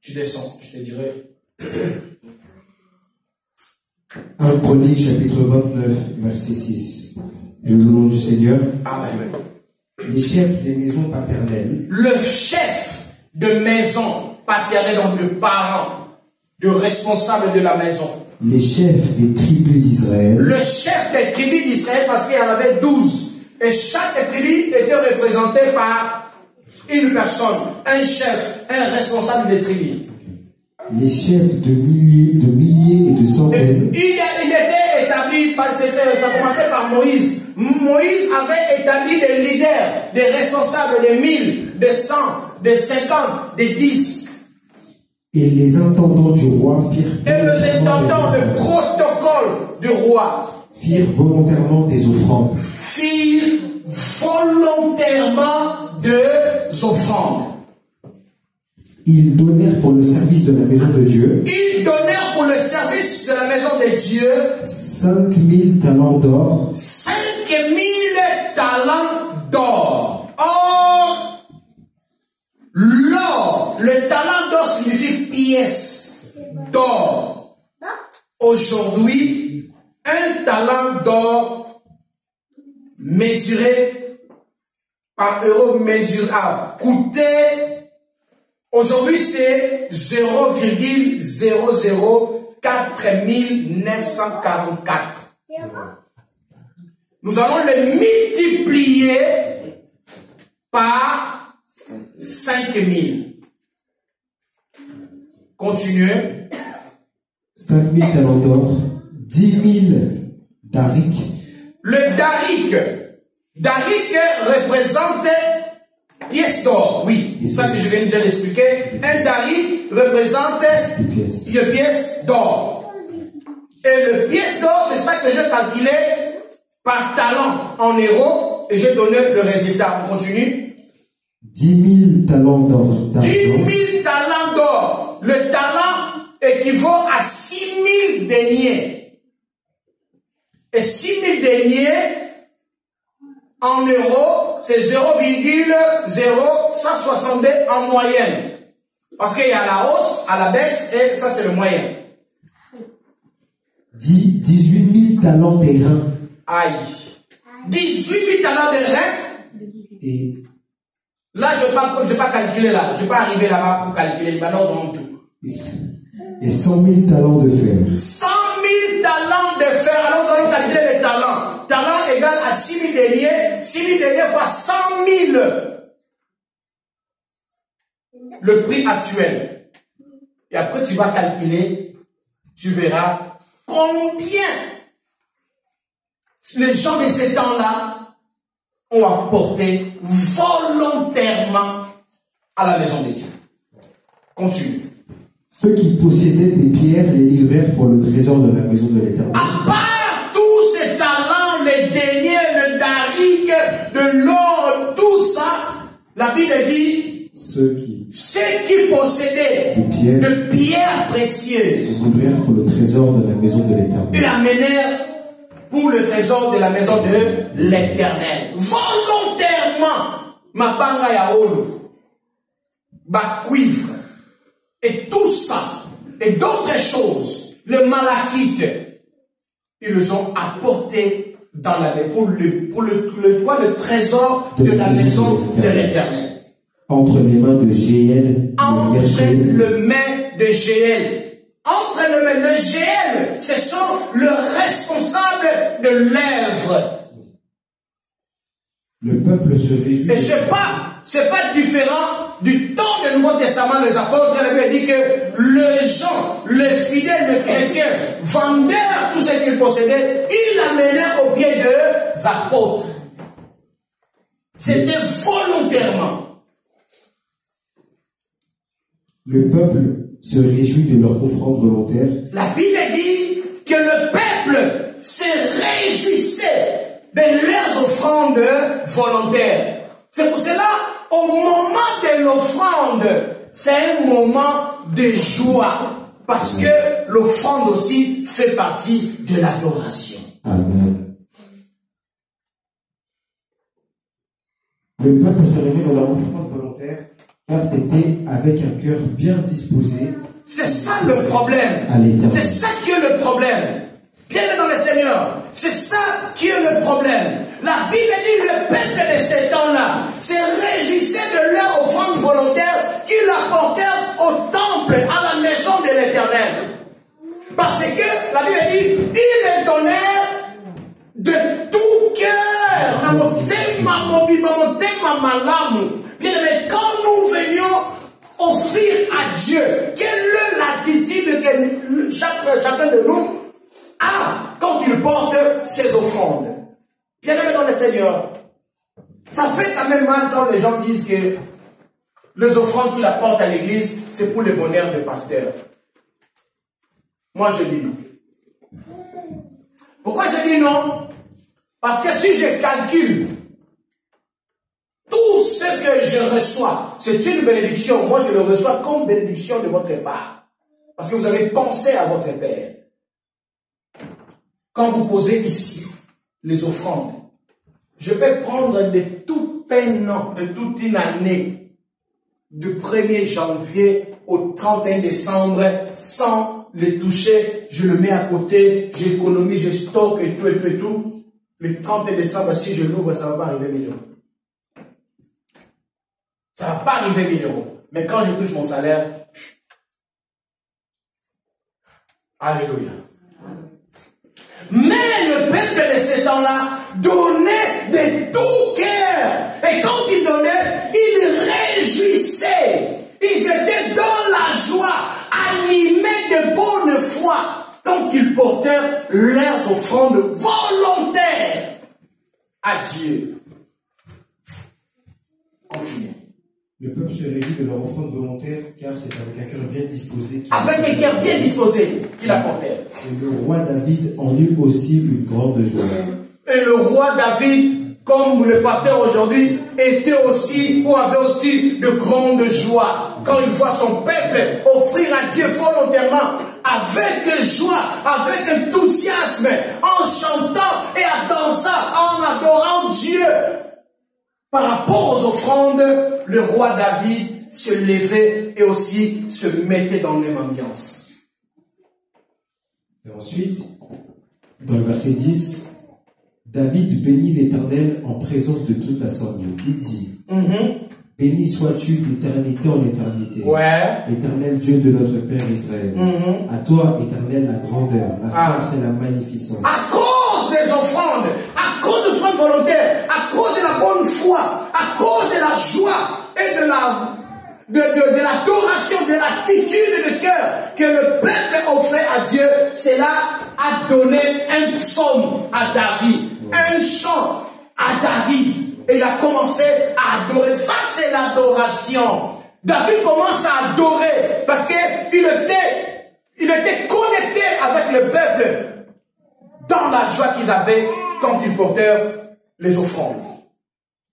Tu descends, je te dirai. 1 Chroniques chapitre 29, verset 6. Je le nom du Seigneur. Amen. Les chefs des maisons paternelles. Le chef de maison paternelle, donc le parent, le responsable de la maison. Les chefs des tribus d'Israël. Le chef des tribus d'Israël, parce qu'il y en avait 12. Et chaque tribu était représentée par une personne, un chef, un responsable des tribus. Les chefs de milliers et de centaines. Il était établi, ça commençait par Moïse. Moïse avait établi des leaders, des responsables des 1000, des 100, des 50, des 10. Et les intendants du roi firent intendants, le protocole du roi, firent volontairement des offrandes. Firent volontairement des offrandes. Ils donnèrent pour le service de la maison de Dieu. Ils donnèrent pour le service de la maison de Dieu 5000 talents d'or. 5000 talents d'or. Or, l'or, le talent d'or signifie pièce d'or. Aujourd'hui, un talent d'or mesuré par euro mesurable coûtait. Aujourd'hui, c'est 0,004944. Nous allons le multiplier par 5000. Continuez. 5000 talents d'or, 10 000 darics. Le daric représente pièce d'or, oui, ça que je viens de l'expliquer. Un daric représente une pièce d'or. Et le pièce d'or, c'est ça que je calculais par talent en euros et j'ai donné le résultat. On continue. 10 000 talents d'or. 10 000 talents d'or. Le talent équivaut à 6 000 deniers. Et 6 000 deniers en euros, c'est 0,0162 en moyenne. Parce qu'il y a la hausse, à la baisse, et ça c'est le moyen. 18 000 talents d'airain. Aïe. 18 000 talents d'airain. Et là, je ne vais pas calculer là. Je ne vais pas arriver là-bas pour calculer. Maintenant, et 100 000 talents de fer. 100 000 talents de fer. Alors, nous allons calculer les talents. Talent égale à 6 000 deniers. 6 000 deniers fois 100 000. Le prix actuel. Et après, tu vas calculer. Tu verras combien les gens de ces temps-là ont apporté volontairement à la maison de Dieu. Continue. Ceux qui possédaient des pierres les livrèrent pour le trésor de la maison de l'Éternel. À part tous ces talents, les deniers, le daric, de l'or, tout ça, la Bible dit ceux qui possédaient de pierres précieuses livrèrent pour le trésor de la maison de l'Éternel. Ils l'amenèrent pour le trésor de la maison de l'Éternel. Volontairement, ma banga ya olo, ma cuivre, et tout ça, et d'autres choses, le malachite, ils les ont apportés dans la pour le trésor de la maison de l'Éternel. Entre les mains de Jéel. Entre les mains de Jéel. Entre les mains de Jéel, ce sont le responsable de l'œuvre. Le peuple se réjouit. Et c'est pas différent du temps du Nouveau Testament, les apôtres. La Bible dit que les gens, les fidèles, les chrétiens, vendèrent tout ce qu'ils possédaient, ils l'amenèrent au pied des apôtres. C'était volontairement. Le peuple se réjouit de leur offrande volontaire. La Bible dit que le peuple se réjouissait de leurs offrandes volontaires. C'est pour cela, au moment de l'offrande, c'est un moment de joie. Parce que l'offrande aussi fait partie de l'adoration. Amen. Le peuple se réunit dans leur offrande volontaire, car c'était avec un cœur bien disposé. C'est ça le problème. À l'Éternel. C'est ça qui est le problème. Bien dans le Seigneur. C'est ça qui est le problème. La Bible dit le peuple de ces temps-là se réjouissait de leur offrande volontaire qu'ils apportèrent au temple, à la maison de l'Éternel. Parce que la Bible dit, ils les donnèrent de tout cœur. Bien aimé, quand nous venions offrir à Dieu, quelle est l'attitude que chacun de nous a quand il porte ses offrandes? Bien aimé dans le Seigneur, ça fait quand même mal quand les gens disent que les offrandes qu'il apporte à l'église, c'est pour le bonheur des pasteurs. Moi, je dis non. Pourquoi je dis non? Parce que si je calcule tout ce que je reçois, c'est une bénédiction. Moi, je le reçois comme bénédiction de votre part. Parce que vous avez pensé à votre Père. Quand vous posez ici les offrandes, je vais prendre de tout un an, de toute une année, du 1er janvier au 31 décembre, sans les toucher, je le mets à côté, j'économise, je stocke et tout, et tout, et tout. Le 31 décembre, si je l'ouvre, ça ne va pas arriver 1 000 €. Ça ne va pas arriver 1 000 €. Mais quand je touche mon salaire, alléluia. Mais le peuple de ces temps-là donnait de tout cœur. Et quand ils donnaient, ils réjouissaient. Ils étaient dans la joie, animés de bonne foi, quand ils portèrent leurs offrandes volontaires à Dieu. Continuez. Le peuple se réjouit de leur offrande volontaire, car c'est avec un cœur bien disposé. Avec un cœur bien disposé qu'il apportait. Et le roi David en eut aussi une grande joie. Et le roi David, comme le pasteur aujourd'hui, était aussi, ou avait aussi de grandes joie. Quand il voit son peuple offrir à Dieu volontairement, avec joie, avec enthousiasme, en chantant et en dansant, en adorant Dieu. Par rapport aux offrandes, le roi David se levait et aussi se mettait dans la même ambiance. Et ensuite, dans le verset 10, David bénit l'Éternel en présence de toute l'assemblée. Il dit, béni sois-tu d'éternité en éternité. Ouais. Éternel Dieu de notre Père Israël. À toi, Éternel, la grandeur, la force et la magnificence. À cause des offrandes, à cause de l'offrande volontaire, à cause de la bonne foi, à cause de la joie et de l'adoration, de l'attitude de cœur que le peuple offrait à Dieu, cela a donné un psaume à David, un chant à David. Et il a commencé à adorer. Ça, c'est l'adoration. David commence à adorer parce qu'il était connecté avec le peuple dans la joie qu'ils avaient quand ils portèrent les offrandes.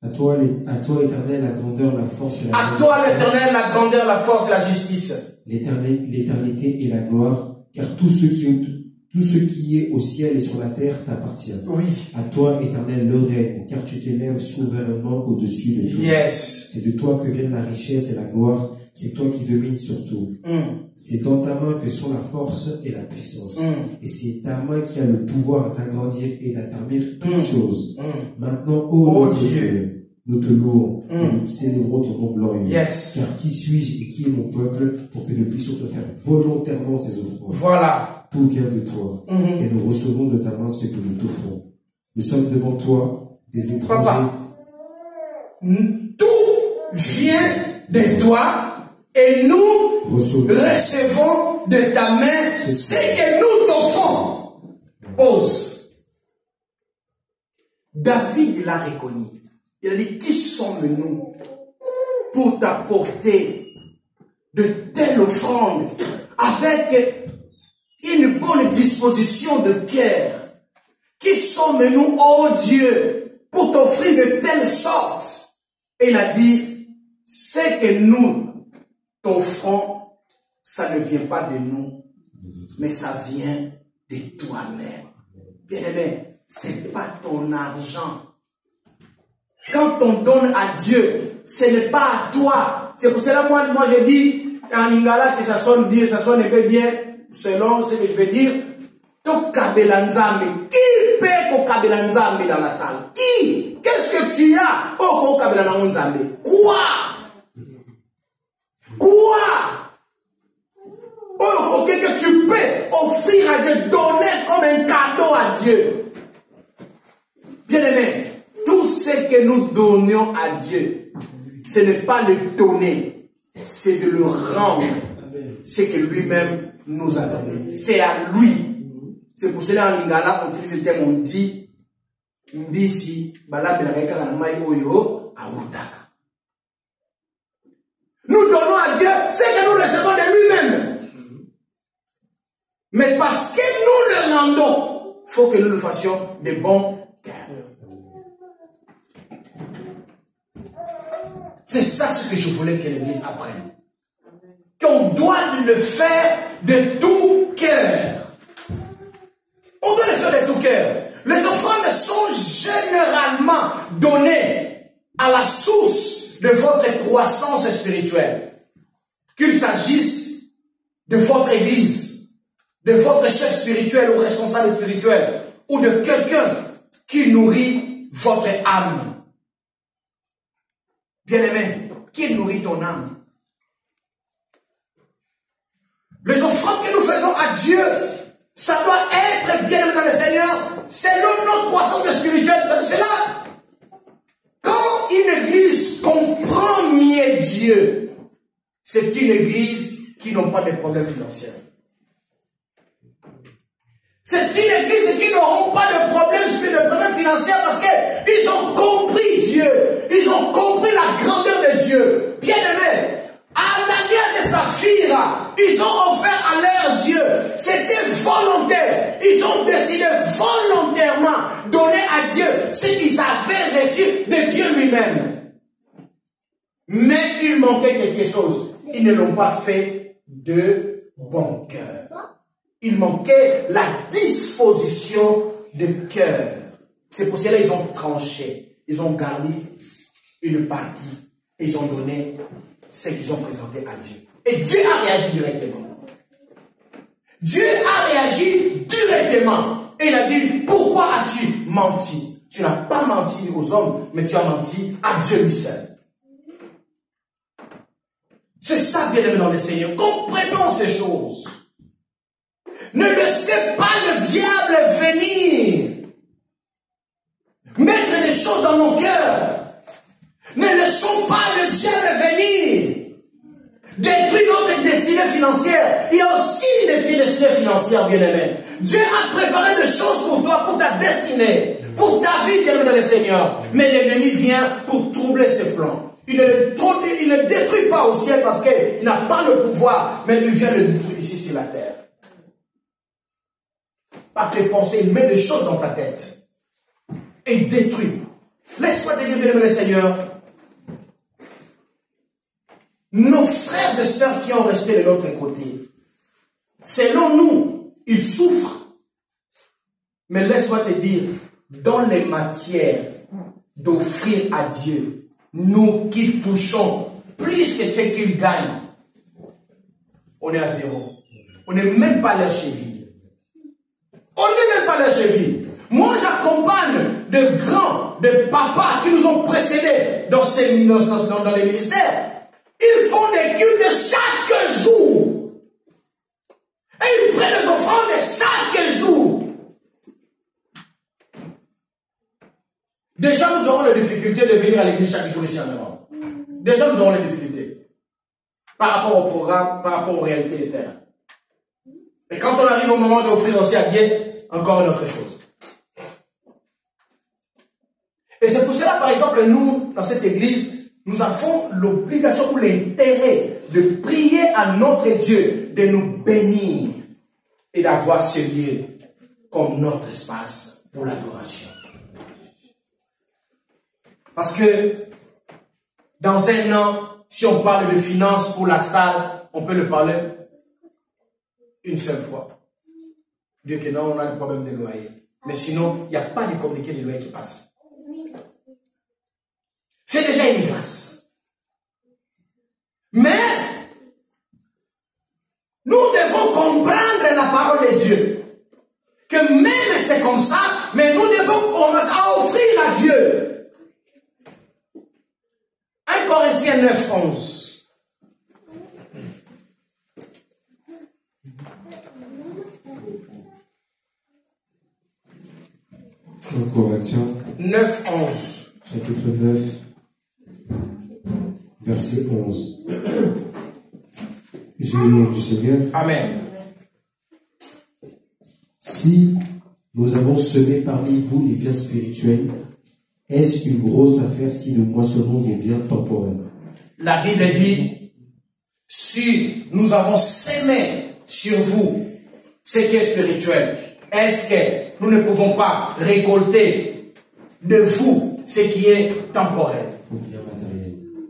À toi, Éternel, la grandeur, la force et la À toi, l'Éternel, la grandeur, la force et la justice. L'éternité et la gloire, car tout ce qui est au ciel et sur la terre t'appartient. Oui. À toi, Éternel, le règne, car tu t'élèves souverainement au-dessus de tout. Yes. C'est de toi que viennent la richesse et la gloire. C'est toi qui domines sur tout. C'est dans ta main que sont la force et la puissance. Et c'est ta main qui a le pouvoir d'agrandir et d'affermir toutes choses. Maintenant, ô Dieu, nous te louons et nous célébrons ton nom glorieux. Yes. Car qui suis-je et qui est mon peuple pour que nous puissions te faire volontairement ces offrandes? Voilà. Tout vient de toi et nous recevons de ta main ce que nous t'offrons. Nous sommes devant toi, des étrangers. Papa, tout vient de toi et nous recevons de ta main ce que nous t'offrons. Pause. David l'a reconnu. Il a dit, qui sommes-nous pour t'apporter de telles offrandes avec une bonne disposition de cœur? Qui sommes-nous, ô Dieu, pour t'offrir de telle sorte? Et il a dit, ce que nous t'offrons, ça ne vient pas de nous, mais ça vient de toi-même. Bien-aimé, ce n'est pas ton argent. Quand on donne à Dieu, ce n'est pas à toi. C'est pour cela, moi je dis en lingala que ça sonne bien, ça sonne un peu bien, selon ce que je veux dire. Qui paie au Kabelanzambe dans la salle? Qui? Qu'est-ce que tu as au Kabelanzambe? Quoi? Quoi? Oh, que tu peux offrir à Dieu, donner comme un cadeau à Dieu. Bien-aimé, tout ce que nous donnons à Dieu, ce n'est pas le donner, c'est de le rendre ce que lui-même nous a donné. C'est à lui. C'est pour cela en lingala, on utilise le terme, on dit mbisi, oyo, awutaka. Nous donnons à Dieu ce que nous recevons de lui-même. Mais parce que nous le rendons, il faut que nous le fassions de bon cœur. C'est ça ce que je voulais que l'Église apprenne. Qu'on doit le faire de tout cœur. On doit le faire de tout cœur. Les offrandes sont généralement données à la source de votre croissance spirituelle. Qu'il s'agisse de votre église, de votre chef spirituel ou responsable spirituel, ou de quelqu'un qui nourrit votre âme. Bien-aimé, qui nourrit ton âme? Les offrandes que nous faisons à Dieu, ça doit être bien dans le Seigneur, selon notre croissance spirituelle. C'est là. Quand une église comprend mieux Dieu, c'est une église qui n'a pas de problèmes financiers. C'est une église qui n'aura pas de problèmes financiers parce qu'ils ont compris Dieu. Ils ont compris la grandeur de Dieu. Bien-aimé, Ananias et Saphira, ils ont offert à leur Dieu. C'était volontaire. Ils ont décidé volontairement donner à Dieu ce qu'ils avaient reçu de Dieu lui-même. Mais il manquait quelque chose. Ils ne l'ont pas fait de bon cœur. Il manquait la disposition de cœur. C'est pour cela qu'ils ont tranché. Ils ont gardé une partie. Et ils ont donné ce qu'ils ont présenté à Dieu. Et Dieu a réagi directement. Dieu a réagi directement. Et il a dit, pourquoi as-tu menti? Tu n'as pas menti aux hommes, mais tu as menti à Dieu lui seul. C'est ça, bien-aimé dans le Seigneur. Comprenons ces choses. Ne laissez pas le diable venir mettre des choses dans nos cœurs. Ne laissons pas le diable venir détruire notre destinée financière. Il y a aussi des destinées financières, bien-aimé. Dieu a préparé des choses pour toi, pour ta destinée, pour ta vie, bien-aimé dans le Seigneur. Mais l'ennemi vient pour troubler ses plans. Il ne détruit pas au ciel parce qu'il n'a pas le pouvoir, mais il vient le détruire ici sur la terre. Par tes pensées, il met des choses dans ta tête et il détruit. Laisse-moi te dire, bien-aimé le Seigneur, nos frères et sœurs qui ont resté de notre côté, selon nous, ils souffrent. Mais laisse-moi te dire, dans les matières d'offrir à Dieu, nous qui touchons plus que ce qu'ils gagnent, on est à zéro. On n'est même pas leur cheville. On n'est même pas leur cheville. Moi, j'accompagne de grands, de papas qui nous ont précédés dans les ministères. Ils font des cultes chaque jour. Et ils prennent des offrandes chaque jour. Déjà, nous aurons la difficulté de venir à l'église chaque jour ici en Europe. Déjà, nous aurons les difficultés. Par rapport au programme, par rapport aux réalités des terres. Et quand on arrive au moment d'offrir aussi à Dieu, encore une autre chose. Et c'est pour cela, par exemple, nous, dans cette église, nous avons l'obligation ou l'intérêt de prier à notre Dieu, de nous bénir et d'avoir ce lieu comme notre espace pour l'adoration. Parce que dans un an, si on parle de finances pour la salle, on peut le parler une seule fois. Dieu que non, on a des problèmes de loyer. Mais sinon, il n'y a pas de communiqué de loyer qui passe. C'est déjà une grâce. Mais, nous devons comprendre la parole de Dieu. Que même c'est comme ça, mais nous devons offrir à Dieu. 1 Corinthiens 9, 11. Corinthiens 9, 11. chapitre 9, verset 11. J'ai le nom du Seigneur. Amen. Si nous avons semé parmi vous les biens spirituels, est-ce une grosse affaire si nous moissonnons vos biens temporels? La Bible dit, si nous avons sémé sur vous ce qui est spirituel, est-ce que nous ne pouvons pas récolter de vous ce qui est temporel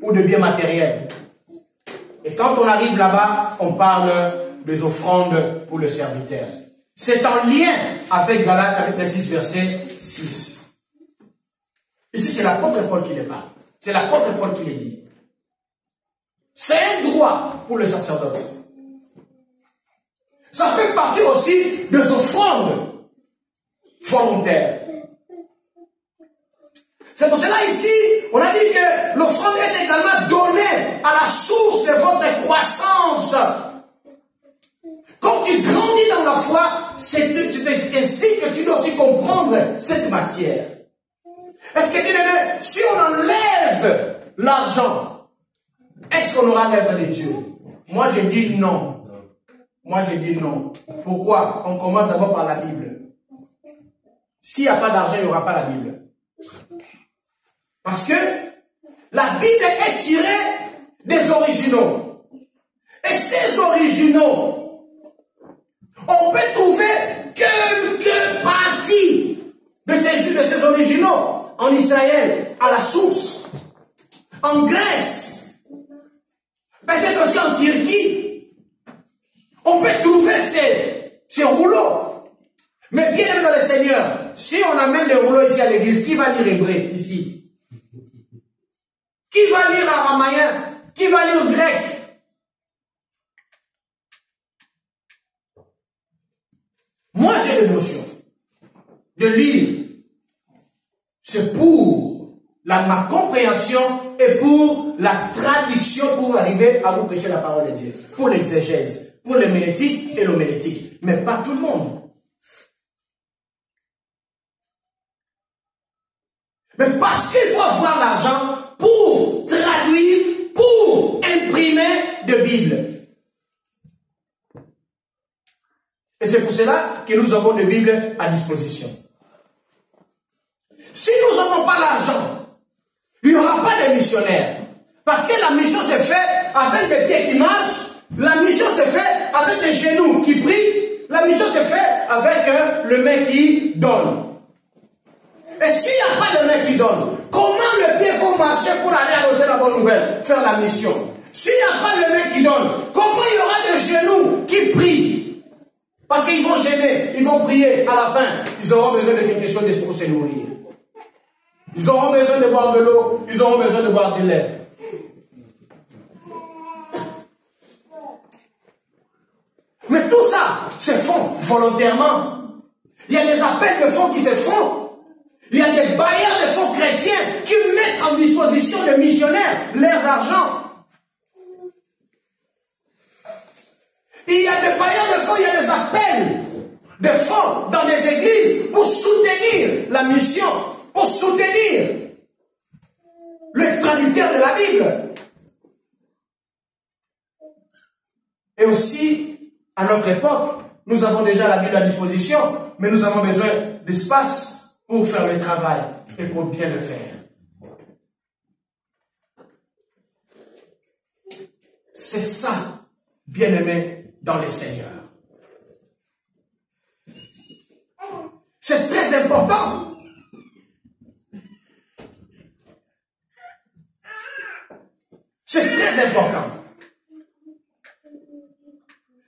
ou de bien matériel? Et quand on arrive là-bas, on parle des offrandes pour le serviteur. C'est en lien avec Galates chapitre 6, verset 6. Ici, c'est l'apôtre Paul qui le parle. C'est l'apôtre Paul qui le dit. C'est un droit pour le sacerdoce. Ça fait partie aussi des offrandes volontaires. C'est pour cela ici, on a dit que l'offrande est également donnée à la source de votre croissance. Quand tu grandis dans la foi, c'est ainsi que tu dois aussi comprendre cette matière. Est-ce que bien-aimé, si on enlève l'argent, est-ce qu'on aura l'œuvre de Dieu? Moi je dis non. Moi je dis non. Pourquoi? On commence d'abord par la Bible. S'il n'y a pas d'argent, il n'y aura pas la Bible. Parce que la Bible est tirée des originaux. Et ces originaux, on peut trouver quelques parties de ces originaux en Israël, à la source, en Grèce, peut-être aussi en Turquie. On peut trouver ces rouleaux. Mais bien aimé dans le Seigneur, si on amène des rouleaux ici à l'église, qui va lire hébreu ici? Qui va lire araméen? Qui va lire grec? Moi, j'ai des notions de lire. C'est pour ma compréhension et pour la traduction pour arriver à vous prêcher la parole de Dieu. Pour l'exégèse, pour l'héménétique et l'homénétique. Mais pas tout le monde. Mais parce qu'il faut avoir l'argent pour traduire, pour imprimer de Bibles. Et c'est pour cela que nous avons des Bibles à disposition. Si nous n'avons pas l'argent, il n'y aura pas de missionnaires. Parce que la mission se fait avec des pieds qui marchent, la mission se fait avec des genoux qui prient, la mission se fait avec le mec qui donne. Et s'il n'y a pas de mec qui donne, comment les pieds vont marcher pour aller annoncer la bonne nouvelle, faire la mission? S'il n'y a pas de mec qui donne, comment il y aura des genoux qui prient? Parce qu'ils vont gêner, ils vont prier, à la fin, ils auront besoin de quelque chose pour se nourrir. Ils auront besoin de boire de l'eau, ils auront besoin de boire du lait. Mais tout ça se fait volontairement. Il y a des appels de fonds qui se font. Il y a des bailleurs de fonds chrétiens qui mettent en disposition des missionnaires leurs argent. Il y a des bailleurs de fonds, il y a des appels de fonds dans les églises pour soutenir la mission, pour soutenir le traducteur de la Bible. Et aussi, à notre époque, nous avons déjà la Bible à disposition, mais nous avons besoin d'espace pour faire le travail et pour bien le faire. C'est ça, bien-aimé dans le Seigneur. C'est très important. C'est très important.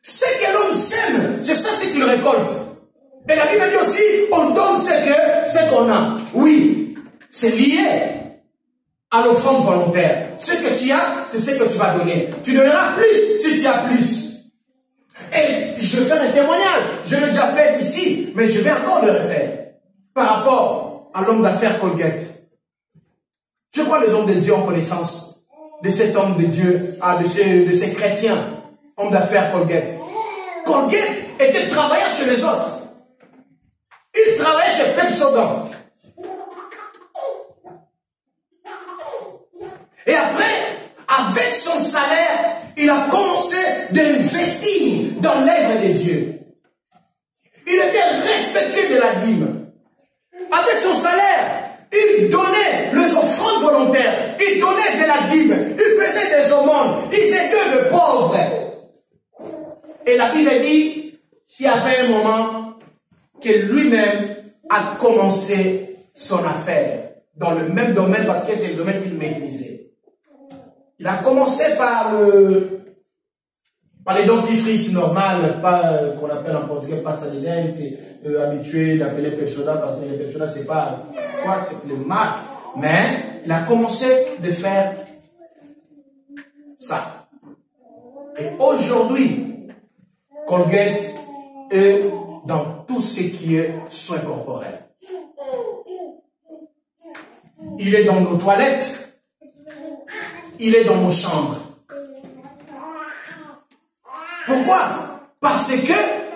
Ce que l'homme sème, c'est ça ce qu'il récolte. à l'offrande volontaire. Ce que tu as, c'est ce que tu vas donner. Tu donneras plus si tu as plus. Et je fais un témoignage. Je l'ai déjà fait ici, mais je vais encore le refaire. Par rapport à l'homme d'affaires Colgate. Je crois que les hommes de Dieu ont connaissance de cet homme de Dieu, de ces chrétiens, hommes d'affaires Colgate. Colgate était travailleur chez les autres. Il travaillait chez Pepsodent. Et après, avec son salaire, il a commencé d'investir dans l'œuvre de Dieu. Il était respectueux de la dîme. Avec son salaire, il donnait les offrandes volontaires. Il donnait de la dîme. Il faisait des aumônes. Il aidait de pauvres. Et la Bible dit qu'il y avait un moment que lui-même a commencé son affaire dans le même domaine parce que c'est le domaine qu'il maîtrisait. Il a commencé par les dentifrices normales, pas qu'on appelle en portugais pasta de dente, habitué d'appeler Pepsodent parce que les Pepsodent c'est pas quoi, c'est les marques. Mais il a commencé de faire ça. Et aujourd'hui, Colgate est dans tout ce qui est soins corporels. Il est dans nos toilettes. Il est dans nos chambres. Pourquoi? Parce que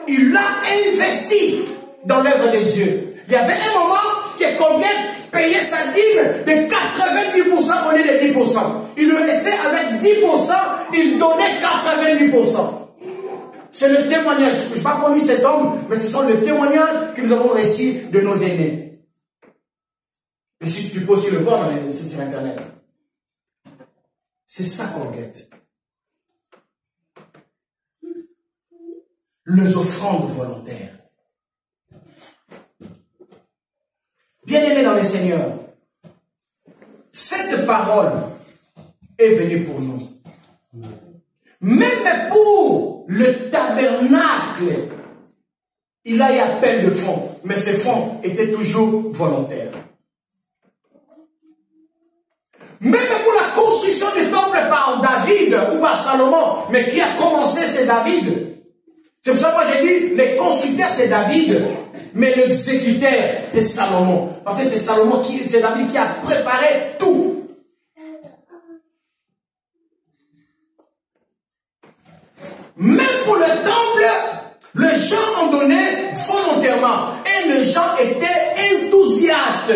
il a investi dans l'œuvre de Dieu. Il y avait un moment que Colgate payait sa dîme de 90% au lieu de 10%. Il restait avec 10%, il donnait 90%. C'est le témoignage. Je n'ai pas connu cet homme, mais ce sont les témoignages que nous avons reçus de nos aînés. Et si tu peux aussi le voir aussi sur Internet. C'est ça Colgate. Les offrandes volontaires. Bien-aimés dans le Seigneur, cette parole est venue pour nous. Même pour le tabernacle, il a eu appel de fonds, mais ces fonds étaient toujours volontaires. Même pour la construction du temple par David ou par Salomon, mais qui a commencé, c'est David. C'est pour ça que moi j'ai dit, les constructeurs c'est David, mais l'exécuteur c'est Salomon. Parce que c'est Salomon c'est David qui a préparé tout. Même pour le temple, les gens ont donné volontairement. Et les gens étaient enthousiastes.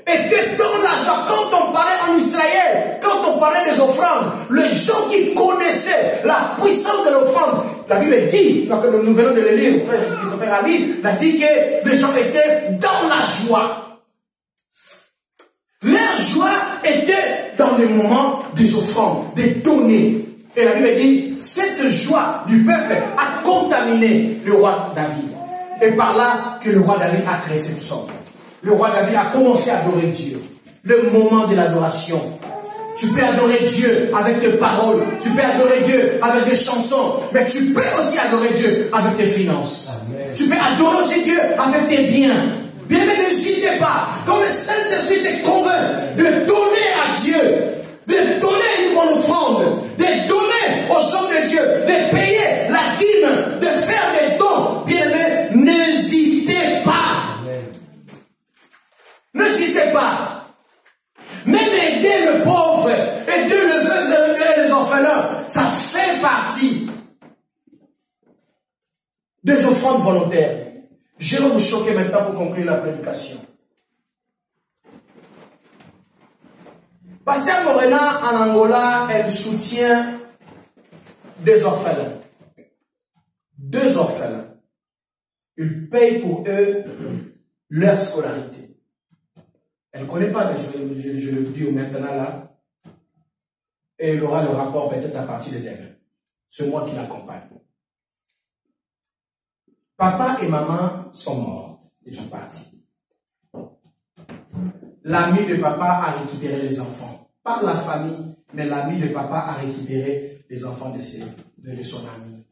Étaient dans la joie. Quand on parlait en Israël, quand on parlait des offrandes, les gens qui connaissaient la puissance de l'offrande, la Bible dit, donc nous venons de le lire, frère Christopher Ali, il a dit que les gens étaient dans la joie. Leur joie était dans les moments des offrandes, des données. Et la Bible dit, cette joie du peuple a contaminé le roi David. Et par là que le roi David a créé ce psaume. Le roi David a commencé à adorer Dieu. Le moment de l'adoration. Tu peux adorer Dieu avec tes paroles. Tu peux adorer Dieu avec des chansons. Mais tu peux aussi adorer Dieu avec tes finances. Amen. Tu peux adorer aussi Dieu avec tes biens. Bien, mais n'hésitez pas. Quand le Saint-Esprit te convainc de donner à Dieu, de donner une bonne offrande, de donner aux hommes de Dieu, de payer la dîme, de faire des dons, bien aimé, n'hésitez pas. N'hésitez pas. Même aider le pauvre, aider le veuve et les orphelins, ça fait partie des offrandes volontaires. Je vais vous choquer maintenant pour conclure la prédication. Pasteur Morena en Angola, elle soutient des orphelins. 2 orphelins. Il paye pour eux leur scolarité. Elle ne connaît pas, mais je le dis maintenant là. Et elle aura le rapport peut-être à partir de demain. C'est moi qui l'accompagne. Papa et maman sont morts. Ils sont partis. L'ami de papa a récupéré les enfants. Pas la famille, mais l'ami de papa a récupéré les enfants de son ami.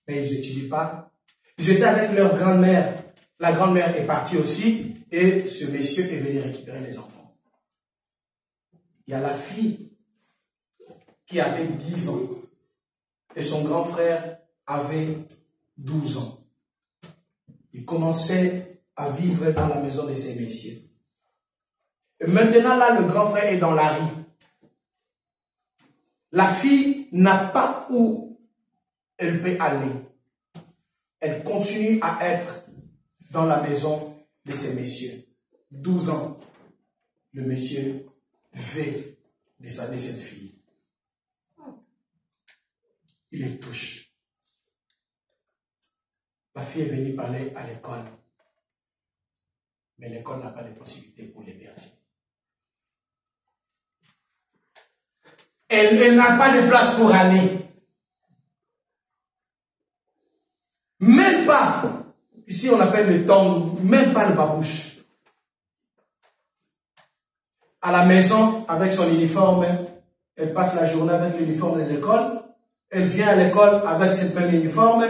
Mais ils n'étudient pas. Ils étaient avec leur grand-mère. La grand-mère est partie aussi et ce monsieur est venu récupérer les enfants. Il y a la fille qui avait 10 ans et son grand frère avait 12 ans. Il commençait à vivre dans la maison de ces messieurs. Et maintenant, là, le grand frère est dans la rue. La fille n'a pas où elle peut aller. Elle continue à être dans la maison de ces messieurs. 12 ans, le monsieur veut de cette fille. Il les touche. La fille est venue parler à l'école. Mais l'école n'a pas de possibilité pour l'héberger. Elle n'a pas de place pour aller. Même pas, ici on appelle le tong, même pas le babouche. À la maison, avec son uniforme, elle passe la journée avec l'uniforme de l'école. Elle vient à l'école avec cette même uniforme.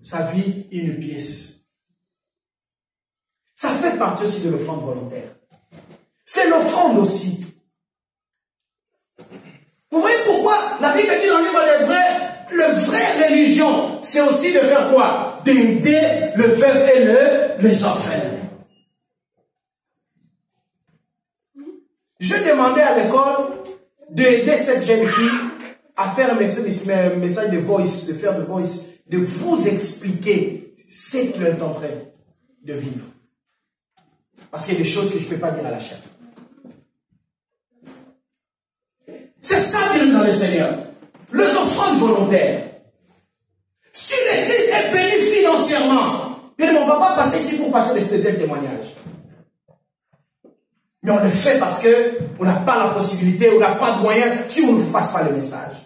Sa vie, une pièce. Ça fait partie aussi de l'offrande volontaire. C'est l'offrande aussi. Vous voyez pourquoi la Bible dit dans le livre d'Hébreux, la vraie religion, c'est aussi de faire quoi? D'aider le veuve et les orphelins. Je demandais à l'école d'aider cette jeune fille à faire un message de voice, de faire de voice, de vous expliquer ce qu'elle est en train de vivre. Parce qu'il y a des choses que je ne peux pas dire à la chair. C'est ça qu'il aime dans le Seigneur. Les offrandes volontaires. Si l'église est bénie financièrement, on ne va pas passer ici pour passer des témoignages. Mais on le fait parce qu'on n'a pas la possibilité, on n'a pas de moyens, si on ne vous passe pas le message.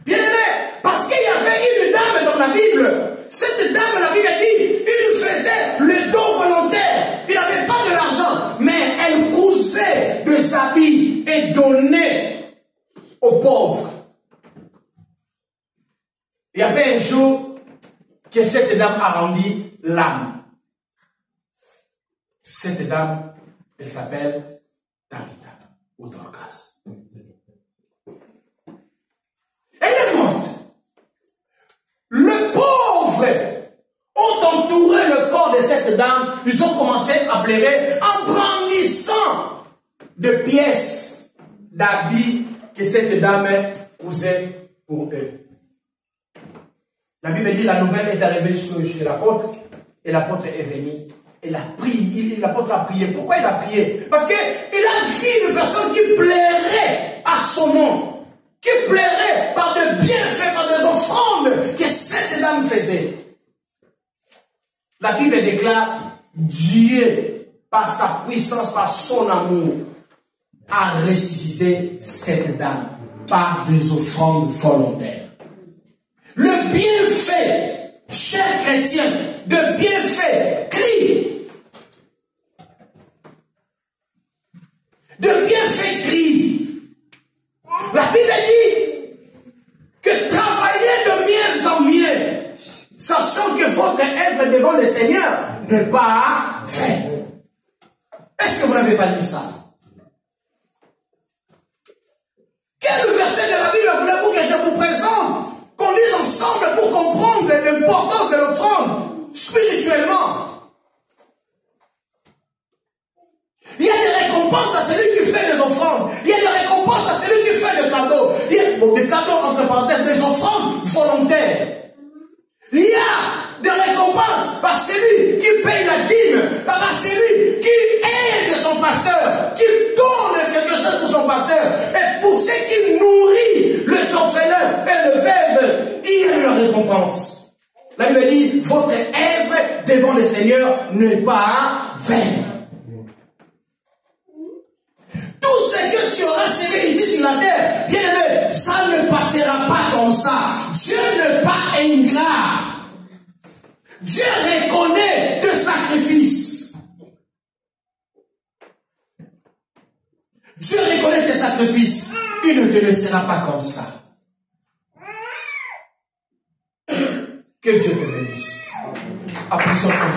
Bien aimé, parce qu'il y avait une dame dans la Bible. Cette dame, la Bible dit, il faisait le don volontaire. Il n'avait pas de l'argent, mais elle cousait des habits et donnait aux pauvres. Il y avait un jour que cette dame a rendu l'âme. Cette dame, elle s'appelle Tabitha ou Dorcas. Elle est morte. Le pauvre ont entouré le corps de cette dame. Ils ont commencé à pleurer en brandissant de pièces d'habits que cette dame cousait pour eux. La Bible dit la nouvelle est arrivée chez l'apôtre et l'apôtre est venu. Il a prié, l'apôtre a prié. Pourquoi il a prié? Parce qu'il a vu une personne qui plairait à son nom, qui plairait par des bienfaits, par des offrandes que cette dame faisait. La Bible déclare, Dieu, par sa puissance, par son amour, a ressuscité cette dame par des offrandes volontaires. Le bienfait, chers chrétiens, de bienfait, crie. De bienfait, crie. La Bible dit que travaillez de mieux en mieux, sachant que votre œuvre devant le Seigneur n'est pas vaine. Est-ce que vous n'avez pas dit ça? Quel verset de la Bible voulez-vous que je vous présente? Qu'on lise ensemble pour comprendre l'importance de l'offrande spirituellement. Il y a des récompenses à celui qui fait des offrandes. Il y a des récompenses à celui qui fait des cadeaux. Il y a des cadeaux, entre parenthèses, des offrandes volontaires. Il y a des récompenses à celui qui paye la dîme, à celui qui aide son pasteur, qui donne quelque chose pour son pasteur, et pour ceux qui nourrit les orphelins et le veuve, il y a une récompense. La Bible dit, votre œuvre devant le Seigneur n'est pas vaine. Tout ce que tu auras semé ici sur la terre, bien aimé, ça ne passera pas comme ça. Dieu n'est pas ingrat. Dieu reconnaît tes sacrifices. Dieu reconnaît tes sacrifices. Il ne te laissera pas comme ça. Que Dieu te bénisse. Applaudissons pour